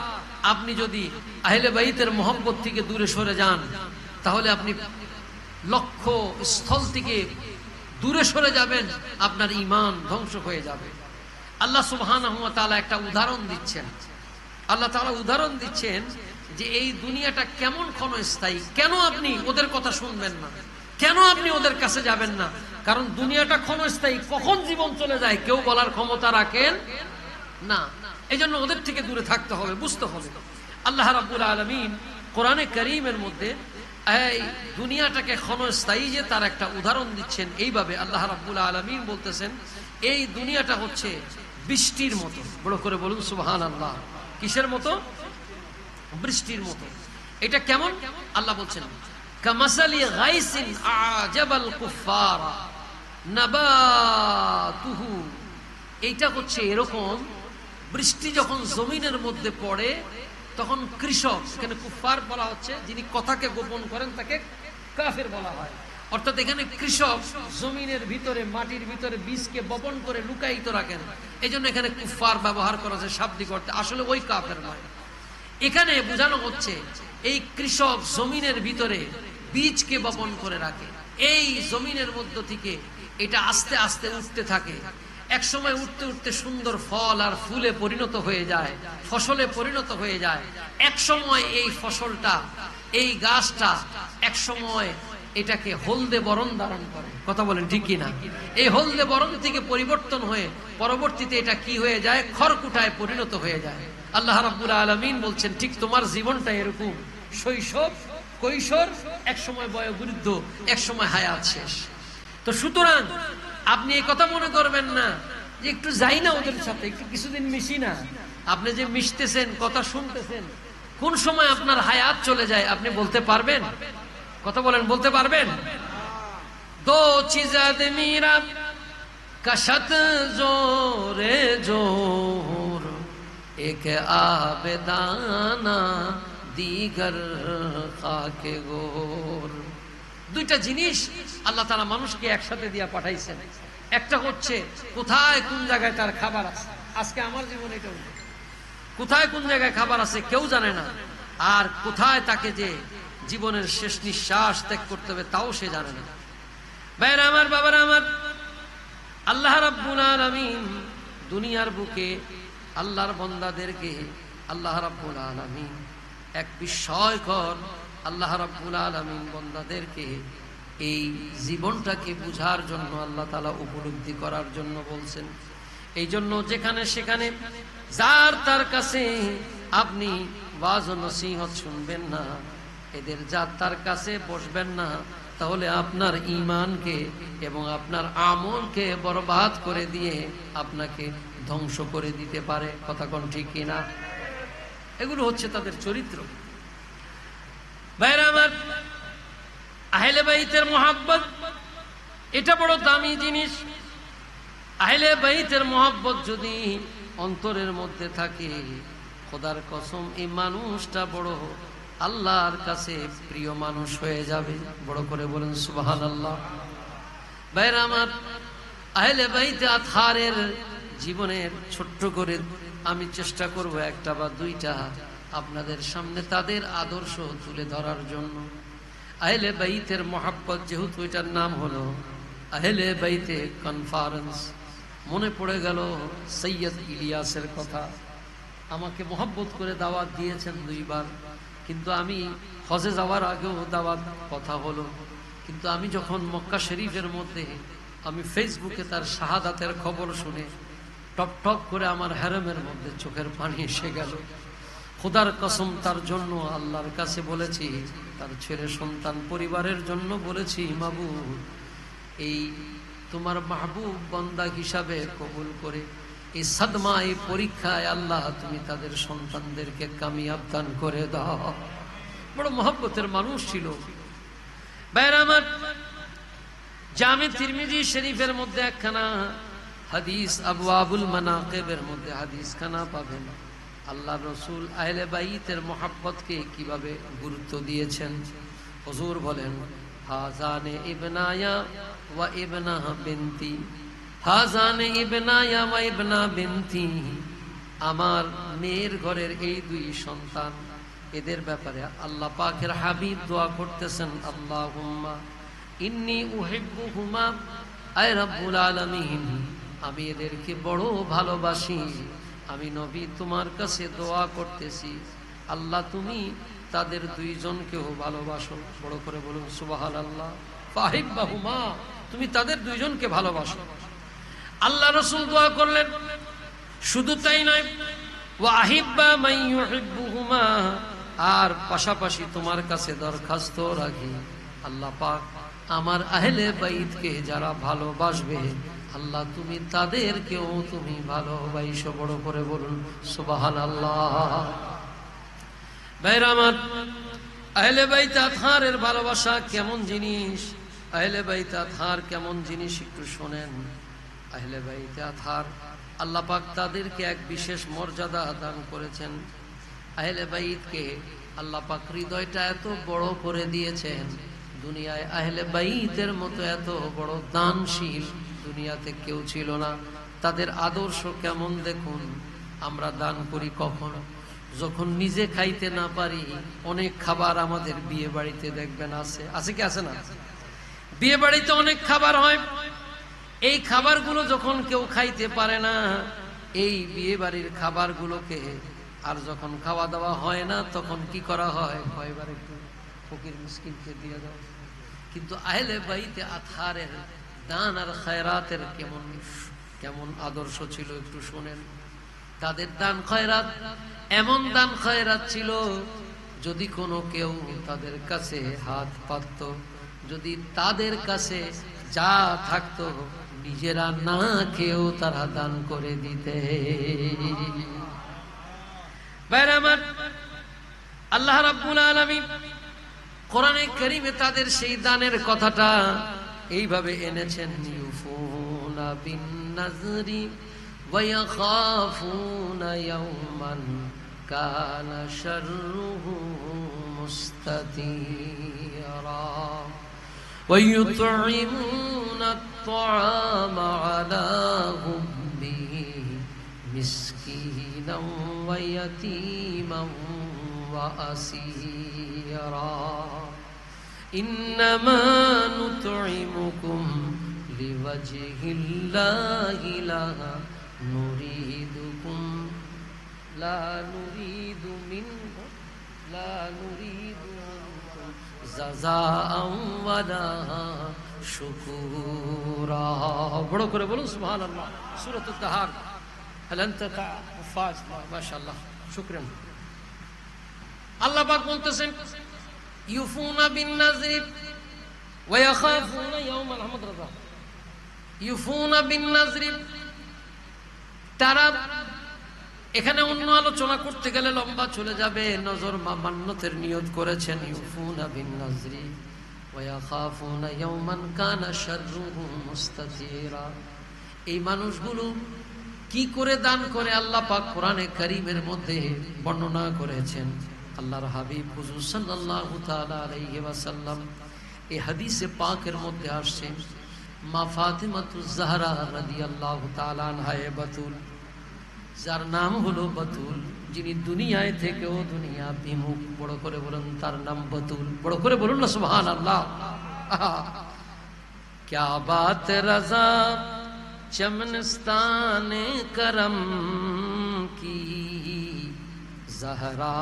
আপনি যদি আহলে বাইতের মহব্বত থেকে দূরে সরে যান তাহলে আপনি লক্ষ্য স্থল থেকে দূরে সরে যাবেন, আপনার ঈমান ধ্বংস হয়ে যাবে। আল্লাহ সুবহানাহু ওয়া তাআলা একটা উদাহরণ দিচ্ছেন। আল্লাহ তাআলা উদাহরণ দিচ্ছেন যে এই দুনিয়াটা কেমন ক্ষণস্থায়ী। কেন আপনি ওদের কথা শুনবেন না? কেন আপনি ওদের কাছে যাবেন না? কারণ দুনিয়াটা ক্ষণস্থায়ী, কখন জীবন চলে যায় কেউ বলার ক্ষমতা রাখেন না। এই জন্য ওদের থেকে দূরে থাকতে হবে, বুঝতে হবে। আল্লাহ রাব্বুল আলামিন কোরআনে কারীমের মধ্যে এই দুনিয়াটাকে ক্ষণস্থায়ী যে তার একটা উদাহরণ দিচ্ছেন। এইভাবে আল্লাহ রাব্বুল আলামিন বলতেছেন এই দুনিয়াটা হচ্ছে বৃষ্টির মতো। বড় করে বলুন সুবহানাল্লাহ। কিসের মতো? বৃষ্টির মতো। এটা কেমন? আল্লাহ বলছেন কামাসালি গাইসিন আজাবাল কুফারা নাবাতুহু। এইটা হচ্ছে এরকম, বৃষ্টি যখন জমিনের মধ্যে পড়ে তখন কৃষক, এখানে কুফার বলা হচ্ছে যিনি কথাকে গোপন করেন তাকে কাফের বলা হয়। অর্থাৎ এখানে কৃষক জমিনের ভিতরে, মাটির ভিতরে বীজকে বপন করে লুকায়িত রাখেন। এই জন্য এখানে কুফার ব্যবহার করা হচ্ছে শাব্দিক অর্থে, আসলে ওই কাফের নয়। এখানে বোঝানো হচ্ছে এই কৃষক জমিনের ভিতরে বীজকে বপন করে রাখে। এই জমিনের মধ্য থেকে এটা আস্তে আস্তে উঠতে থাকে। এক সময় উঠতে উঠতে সুন্দর ফল আর ফুলে পরিণত হয়ে যায়, ফসলে পরিণত হয়ে যায়। এক সময় এই ফসলটা, এই গাছটা এক সময় এটাকে হলদে বরণ ধারণ করে। কথা বলেন ঠিক কি না? এই হলদে বরণ থেকে পরিবর্তন হয়ে পরবর্তীতে এটা কি হয়ে যায়? খড়কুটায় পরিণত হয়ে যায়। আল্লাহ রাব্বুল আলামিন বলছেন ঠিক তোমার জীবনটা এরকম, শৈশব, কৈশোর, এক সময় বয়োবৃদ্ধ, এক সময় হায়াত শেষ। তো সুতরাং আপনি এই কথা মনে করবেন না যে একটু যাই না ওদের সাথে, একটু কিছুদিন মিশি না। আপনি যে মিশতেছেন, কথা শুনতেছেন, কোন সময় আপনার হায়াত চলে যায় আপনি বলতে পারবেন? কথা বলেন, বলতে পারবেন? দো চিজ আদমি রা কশত জোরে জোর, এক আবেদানা দিগর খাকে গোর। দুইটা জিনিস আল্লাহ তাআলা মানুষকে একসাথে দিয়া পাঠাইছেন। একটা হচ্ছে কোথায় কোন জায়গায় তার খাবার আছে। আজকে আমার জীবনে এটা কোথায় কোন জায়গায় খাবার আছে কেউ জানে না, আর কোথায় তাকে যে জীবনের শেষ নিঃশ্বাস ত্যাগ করতে হবে তাও সে জানে না। ভাইরা আমার, বাবারা আমার, আল্লাহ রাব্বুল আলামিন দুনিয়ার বুকে আল্লাহর বান্দাদেরকে আল্লাহ রাব্বুল আলামিন এক বিস্ময়কর, আল্লাহ রাব্বুল আলামিন বান্দাদেরকে এই জীবনটাকে বুঝার জন্য, আল্লাহ তাআলা উপলব্ধি করার জন্য বলছেন। এই জন্য যেখানে সেখানে যার তার কাছে আপনি ওয়াজ ও নসিহত শুনবেন না, এদের যার তার কাছে বসবেন না, তাহলে আপনার ঈমানকে এবং আপনার আমলকে বরবাদ করে দিয়ে আপনাকে ধ্বংস করে দিতে পারে। কথা কোন ঠিক কিনা? এগুলো হচ্ছে তাদের চরিত্র। ভাইরা আমার, আহলে বাইতের মুহাব্বত এটা বড় দামি জিনিস। আহলে বাইতের মুহাব্বত যদি অন্তরের মধ্যে থাকে, খোদার কসম এই মানুষটা বড় আল্লাহর কাছে প্রিয় মানুষ হয়ে যাবে। বড় করে বলেন সুবহানাল্লাহ। ভাইরা আমার, আহলে বাইতে আতহারের জীবনের ছোট্ট করে আমি চেষ্টা করব একটা বা দুইটা আপনাদের সামনে তাদের আদর্শ তুলে ধরার জন্য। আহলে বাইতের মুহাব্বত, যেহেতু এটার নাম হলো আহলে বাইতে কনফারেন্স, মনে পড়ে গেল সৈয়দ ইলিয়াসের কথা। আমাকে মুহাব্বত করে দাওয়াত দিয়েছেন 2 বার, কিন্তু আমি হজে যাওয়ার আগেও দাওয়াত কথা হলো, কিন্তু আমি যখন মক্কা শরীফের মধ্যে আমি ফেসবুকে তার শাহাদাতের খবর শুনে টপ টপ করে আমার হারমের মধ্যে চোখের পানি এসে গেল। খোদার কসম তার জন্য আল্লাহর কাছে বলেছি, তার ছেলে সন্তান পরিবারের জন্য বলেছি, মাবুদ এই তোমার মাহবুব বান্দা হিসাবে কবুল করে এই সাদমা, এই পরীক্ষায় আল্লাহ তুমি তাদের সন্তানদেরকে কামিয়াব দান করে দাও। বড় মহব্বতের মানুষ ছিল। ভাইরা আমার, জামে তিরমিজি শরীফের মধ্যে একখানা হাদিস, আবওয়াবুল মানাকিবের মধ্যে হাদিস খানা পাবেন। আল্লাহ রাসূল আহলে বাইতের মুহাব্বতকে কিভাবে গুরুত্ব দিয়েছেন। হুজুর বলেন, হাজানে ইবনায়া ওয়া ইবনা বিনতি, হাজানে ইবনায়া ওয়া ইবনা বিনতি, আমার মেয়ের ঘরের এই 2 সন্তান, এদের ব্যাপারে আল্লাহ পাকের হাবিব দোয়া করতেছেন, আল্লাহুম্মা ইন্নী উহিব্বুহুমা, আয় রব্বুল আলামিন আমি এদেরকে বড় ভালোবাসি। আমি নবী তোমার কাছে দোয়া করতেছি, আল্লাহ তুমি তাদের 2 জনকেও ভালোবাসো। বড় করে বলুন সুবহানাল্লাহ। ফাহিব্বাহুমা, তুমি তাদের 2 জনকে ভালোবাসো। আল্লাহ রাসূল দোয়া করলেন, শুধু তাই নয়, ওয়া আহিব্বা মান ইউহিব্বুহুমা, আর পাশাপাশি তোমার কাছে দরখাস্ত রাখি, আল্লাহ পাক আমার আহলে বাইতকে যারা ভালোবাসবে, আল্লাহ তুমি তাদেরকেও তুমি ভালোবাসো। বড় করে বলুন সুবহানাল্লাহ। ভাইরা আমার, আহলে বাইত আতহারের ভালোবাসা কেমন জিনিস, আহলে বাইত আতহার কেমন জিনিস একটু শোনেন। আহলে বাইত আতহার আল্লাহ পাক তাদেরকে এক বিশেষ মর্যাদা দান করেছেন। আহলে বাইতকে আল্লাহ পাক হৃদয়টা এত বড় করে দিয়েছেন, দুনিয়ায় আহলে বাইতের মতো এত বড় দানশীল দুনিয়াতে কেউ ছিল না। তাদের আদর্শ কেমন দেখুন। আমরা দান করি কখন? যখন নিজে খাইতে না পারি। অনেক খাবার আমাদের বিয়ে বাড়িতে দেখবেন আছে, আছে কি আছে না? বিয়ে বাড়িতে অনেক খাবার হয়, এই খাবারগুলো যখন কেউ খাইতে পারে না, এই বিয়ে বাড়ির খাবারগুলোকে আর যখন খাওয়া দাওয়া হয় না, তখন কি করা হয়? কয়বার একটু ফকির মিসকিনকে দিয়ে দাও। কিন্তু আহলে বাইতে আতহারের দান আর খায়রাতের কেমন কেমন আদর্শ ছিল একটু শুনেন। তাদের দান খয়রাত এমন দান খয়রাত ছিল, যদি কোনো কেউ তাদের কাছে হাত পাতত, যদি তাদের কাছে যা থাকতো নিজেরা না খেয়েও তারা দান করে দিতে। ভাইরা আমার, আল্লাহ রাব্বুল আলামিন কোরআনে কারীমে তাদের সেই দানের কথাটা এইভাবে এনেছেন, ইউফুনা বিন নাযরি ওয়া ইয়াখাফুনা ইয়াওমান কানা শাররুহু মুস্তাতিরা ওয়া ইউতঈমুনা আত-তাআমা আলা হুব্বিহি মিসকিনান ওয়া ইয়াতীমান ওয়া আসীরা ইন্নামা নুতঈমুকুম লিওয়াজহিল্লাহি লা নুরিদু জাযাআন ওয়ালা শুকুরা। বড় করে বলুন সুবহানাল্লাহ। সূরাতুত তাহার। হাল আনতা হুফাজ? মাশাআল্লাহ, শুকরান। আল্লাহ পাক বলতেছেন, ইউফুনা বিন নাযরি ওয়া ইয়াখাফুনা ইয়াওমান, আহমদ রাজা, ইউফুনা বিন নাযরি, তারা এখানে অন্য আলোচনা করতে গেলে লম্বা চলে যাবে। নজর মান্নতের নিয়ত করেছেন, ইউফুনা বিন নাযরি ওয়া ইয়াখাফুনা ইয়াওমান কানা শাররুহু মুস্তাতিরা। এই মানুষগুলো কি করে দান করে আল্লাহ পাক কোরআনে কারীমের মধ্যে বর্ণনা করেছেন। আল্লাহর হাবিব হুজুর সাল্লাল্লাহু তাআলা আলাইহি ওয়াসাল্লাম এই হাদিসে পাকের মধ্যে আসছে, মা ফাতিমাতুজ জাহরা রাদিয়াল্লাহু তাআলা আনহা বাতুল, যার নাম হলো বাতুল, যিনি দুনিয়ায় থেকেও দুনিয়া বিমুখ। বড় করে বলুন তার নাম বাতুল। বড় করে বলুন না সুবহানাল্লাহ। क्या बात रज़ा चमनस्ताने करम की, ज़हरा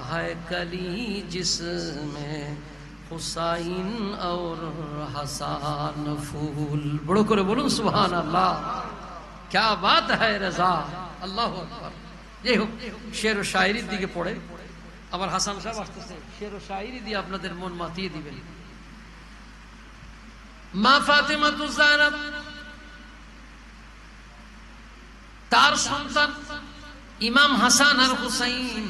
है कली जिसमें हुसैन और हसन फूल। बड़ो करे बोलूं सुभान अल्लाह। क्या बात है रज़ा, আল্লাহু আকবার। যাই হোক, শের ও শায়রির দিকে পড়ে আমার হাসান সাহেব আসতেছে, শের ও শায়রি দিয়ে আপনাদের মন মাতিয়ে দিবেন। মা ফাতিমাতুজ জাহরা তার সন্তান ইমাম হাসান আর হুসাইন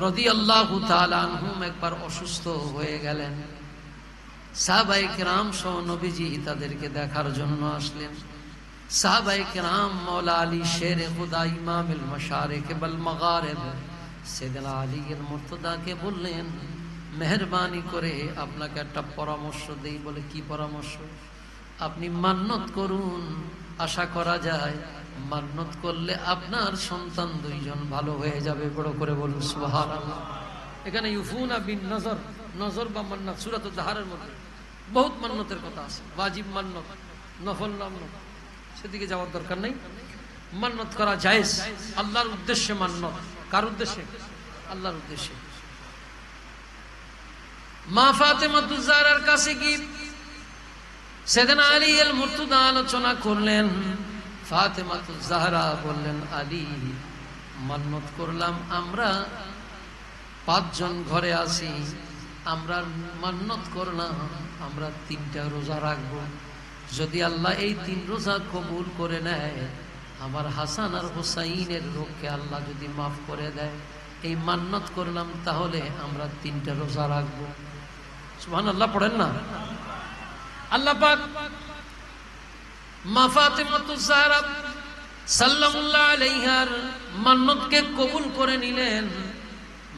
রাদিয়াল্লাহু তাআলা আনহুম একবার অসুস্থ হয়ে গেলেন। সাহাবায়ে কেরাম সহ নবীজি তাদেরকে দেখার জন্য আসলেন। সাহাবায়ে কেরাম মওলা আলী শের খুদা ইমামুল মাশারিক ওয়াল মাগারিব সাইয়েদনা আলী এর মুর্তদাকে বললেন, মেহেরবানি করে আপনাকে একটা পরামর্শ দেই। বলে, কি পরামর্শ? আপনি মান্নত করুন, আশা করা যায় মান্নত করলে আপনার সন্তান দুইজন ভালো হয়ে যাবে। বড় করে বলুন সুবহানাল্লাহ। এখানে ইউফুনা বিন নজর, নজর বা মান্নাত সূরাতুত তাহারের মধ্যে বহুত মান্নতের কথা আছে। ওয়াজিব মান্নত, নফল মান্নত, সেদিকে যাওয়ার দরকার নেই। মান্নত করা জায়েজ, আল্লাহর উদ্দেশ্যে মান্নত। কার উদ্দেশ্যে? আল্লাহর উদ্দেশ্যে। মা ফাতিমাতুজ জাহরার কাছে গিয়ে সাইয়েদনা আলী আল মুর্তদা আলোচনা করলেন। ফাতিমাতুজ জাহরা বললেন, আলী, মান্নত করলাম, আমরা 5 জন ঘরে আছি, আমরা মান্নত করলাম আমরা 3টা রোজা রাখবো। যদি আল্লাহ এই 3 রোজা কবুল করে নেয়, আমার হাসান আর হুসাইনের রোগকে আল্লাহ যদি মাফ করে দেয়, এই মান্নত করলাম, তাহলে আমরা 3টা রোজা রাখবো। সুবহানাল্লাহ পড়েন না। আল্লাহ পাক মা ফাতিমাতুজ জাহরা সাল্লাল্লাহু আলাইহার মান্নতকে কবুল করে নিলেন।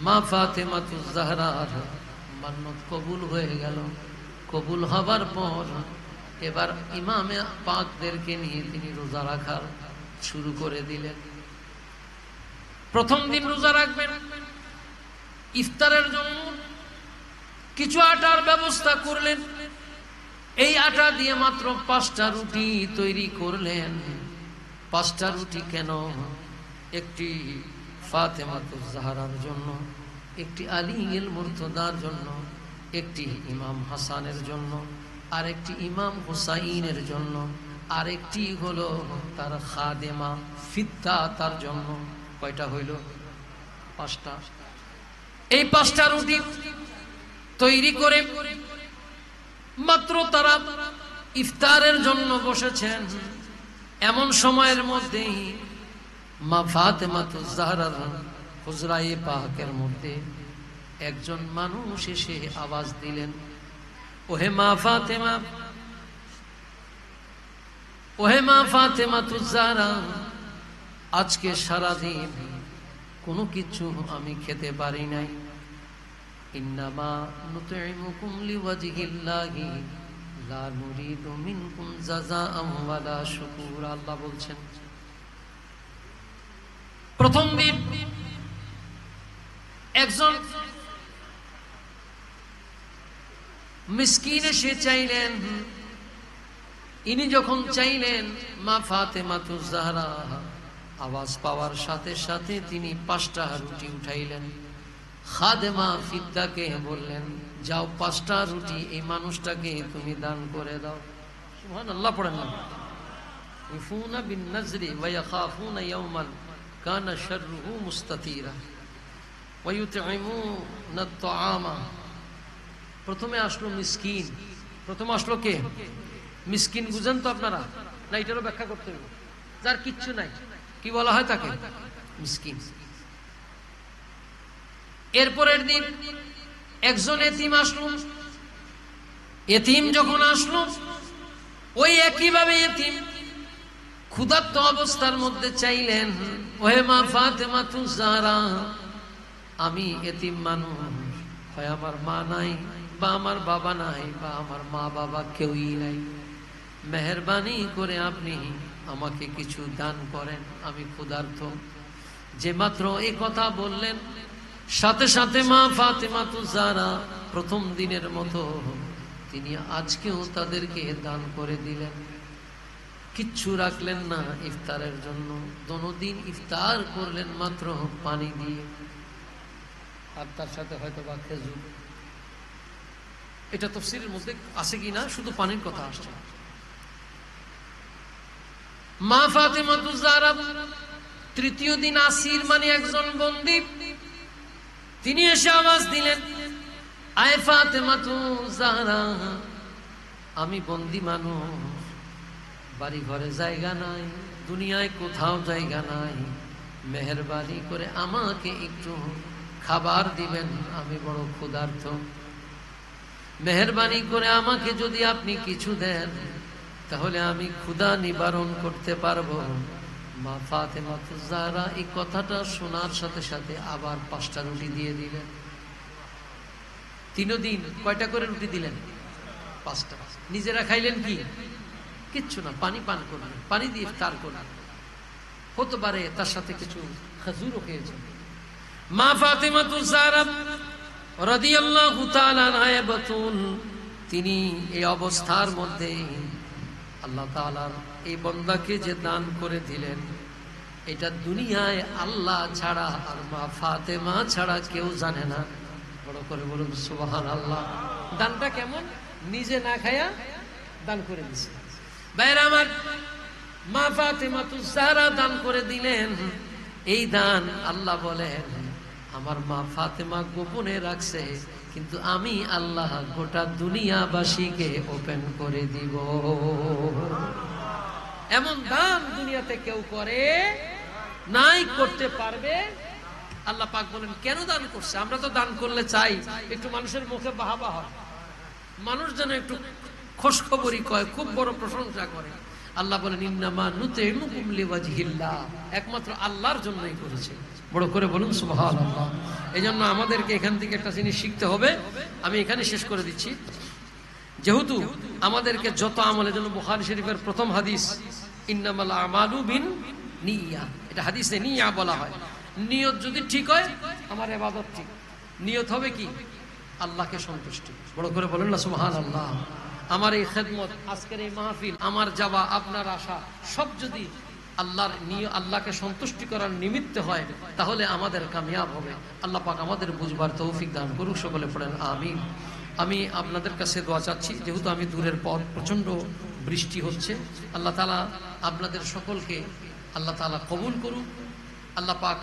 মা ফাতিমাতুজ জাহরার মান্নত কবুল হয়ে গেল। কবুল হবার পর এবার ইমামে পাকদেরকে নিয়ে তিনি রোজা রাখার শুরু করে দিলেন। প্রথম দিন রোজা রাখবেন, ইফতারের জন্য কিছু আটার ব্যবস্থা করলেন। এই আটা দিয়ে মাত্র 5টা রুটি তৈরি করলেন। 5টা রুটি কেন? একটি ফাতিমাতুজ জাহরার জন্য, একটি আলী আল মুর্তদার জন্য, একটি ইমাম হাসানের জন্য, আর একটি ইমাম হুসাইনের জন্য, আর একটি হলো তার খাদেমা ফিত্তা তার জন্য। কয়টা হইল? 5টা। এই 5টা রুটি তৈরি করে মাত্র তারা ইফতারের জন্য বসেছেন। এমন সময়ের মধ্যেই মা ফাতেমাতুজ জাহরার হুজরায়ে পাকের মধ্যে একজন মানুষ এসে আওয়াজ দিলেন, ওহে মা ফাতেমা, ওহে মা ফাতেমাতুজ জাহরা, আজকে সারাদিন কোনো কিছু আমি খেতে পারি নাই। ইন্নামা নুতইমুকুম লিওয়াজহিল্লাহি লা নুরিদু মিনকুম জাযাআন ওয়ালা শুকুর। আল্লাহ বলছেন, প্রথম দিন একজন মিসকিন এসে চাইলেন। ইনি যখন চাইলেন, মা ফাতেমাতুজ জাহরা আওয়াজ পাওয়ার সাথে সাথে তিনি 5টা রুটি উঠাইলেন। খাদেমা ফিদ্দাকে বললেন, যাও 5টা রুটি এই মানুষটাকে তুমি দান করে দাও। সুবহানাল্লাহ পড়েন না। ইফুনা বিন নাজরি ওয়া ইয়াখাফুনা ইয়াওমান কানা শাররুহু মুস্তাতিরা ওয়া ইউতঈমুনা আত-তাআমা। প্রথমে আসলো মিসকিন। প্রথমে আসলো কে? মিসকিন। বুঝেন তো আপনারা? না এটারও ব্যাখ্যা করতে হবে। যার কিচ্ছু নাই, কি বলা হয় তাকে? মিসকিন। এরপরের দিন একজন এতিম আসলো। এতিম যখন আসলো, ওই একইভাবে এতিম ক্ষুধার্ত অবস্থার মধ্যে চাইলেন, ওহে মা ফাতেমাতুজ জাহরা, আমি এতিম মানুষ, হয় আমার মা নাই বা আমার বাবা নাই বা আমার মা বাবা কেউই নাই, মেহেরবানি করে আপনি আমাকে কিছু দান করেন, আমি ক্ষুধার্ত। যে মাত্র এই কথা বললেন, সাথে সাথে মা ফাতেমাতুজ জাহরা প্রথম দিনের মতো তিনি আজকেও তাদেরকে দান করে দিলেন। কিচ্ছু রাখলেন না ইফতারের জন্য। দোনোদিন ইফতার করলেন মাত্র পানি দিয়ে, আর তার সাথে হয়তো বা খেজুর। এটা তাফসীরের মধ্যে আছে কিনা, শুধু পানির কথা আসছে। মা ফাতেমাতুজ জাহরা তৃতীয় দিন আসির মানে একজন বন্দী, তিনি এসে আওয়াজ দিলেন, আয় ফাতেমাতুজ জাহরা, আমি বন্দী মানুষ, বাড়ি ঘরে জায়গা নাই, দুনিয়ায় কোথাও জায়গা নাই, মেহেরবানি করে আমাকে একটু খাবার দিবেন, আমি বড় ক্ষুধার্ত, মেহেরবানি করে আমাকে যদি আপনি কিছু দেন তাহলে আমি ক্ষুধা নিবারণ করতে পারবো। মা ফাতেমাতুজ জাহরা এই কথাটা শোনার সাথে সাথে আবার 5টা রুটি দিয়ে দিলেন। 3 দিন কয়টা করে রুটি দিলেন? 5টা। নিজেরা খাইলেন কি? কিচ্ছু না, পানি পান করলেন, পানি দিয়ে ইফতার করলেন। হতে পারে তার সাথে কিছু খেজুরও খেয়েছেন। মা ফাতেমাতুজ জাহরা রাদিয়াল্লাহু তাআলা আনহা বাতুল, তিনি এই অবস্থার মধ্যে আল্লাহ তাআলার এই বান্দাকে যে দান করে দিলেন, এটা দুনিয়ায় আল্লাহ ছাড়া আর মা ফাতেমা ছাড়া কেউ জানে না। বড় করে বলুন সুবহানাল্লাহ। দানটা কেমন? নিজে না খায়া দান করে দিছে। ভাইরা আমার, মা ফাতেমাতুজ জাহরা দান করে দিলেন। এই দান আল্লাহ বলেন, আমার মা ফাতেমা গোপনে রাখছে, কিন্তু আমি আল্লাহ গোটা দুনিয়াবাসীকে ওপেন করে দিব। এমন দান দুনিয়াতে কেউ করে নাই, করতে পারবে। আল্লাহ পাক বলেন, কেন দান করছে? আমরা তো দান করলে চাই একটু মানুষের মুখে বাহাবা হয়, মানুষ যেন একটু খোঁজখবরই কয়, খুব বড় প্রশংসা করে। আল্লাহ বলেন, ইন্নামা নুতইমুকুম লিওয়াজহিল্লাহ, একমাত্র আল্লাহর জন্যই করেছে। বড় করে বলুন সুবহানাল্লাহ। এই জন্য আমাদেরকে এখান থেকে একটা জিনিস শিখতে হবে। আমি এখানে শেষ করে দিচ্ছি। যেহেতু আমাদেরকে যত আমলের জন্য বুখারী শরীফের প্রথম হাদিস, ইন্নামাল আমালু বিন নিয়া, এটা হাদিসে নিয়া বলা হয়। নিয়ত যদি ঠিক হয়, আমার ইবাদত ঠিক। নিয়ত হবে কি? আল্লাহকে সন্তুষ্টি। বড় করে বলেন না সুবহানাল্লাহ। আমার এই খেদমত, আজকের এই মাহফিল, আমার যাওয়া, আপনার আশা, সব যদি আল্লাহকে সন্তুষ্টি করার নিমিত্ত হয়, তাহলে আমাদের কামিয়াব হবে। আল্লাহ পাক আমাদের বুঝবার তৌফিক দান করুক। সকলে পড়েন আমিন। আমি আপনাদের কাছে দোয়া চাচ্ছি, যেহেতু আমি দূরের পথ, প্রচন্ড বৃষ্টি হচ্ছে, আল্লাহ তাআলা আপনাদের সকলকে আল্লাহ তাআলা কবুল করুক। আল্লাহ পাক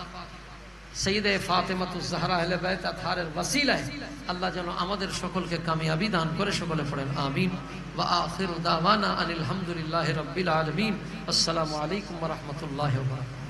সৈয়দে ফাতেমাতুজ জাহরা আহলে বাইত আতহারের ওসিলায় আল্লাহ যেন আমাদের সকলকে কামিয়াবি দান করে। সকলে পড়েন আমিন। ওয়া আখিরু দাওয়ানা আনিল হামদুলিল্লাহি রাব্বিল আলামিন। আসসালামু আলাইকুম ওয়া রাহমাতুল্লাহি ওয়া বারাকাতুহু।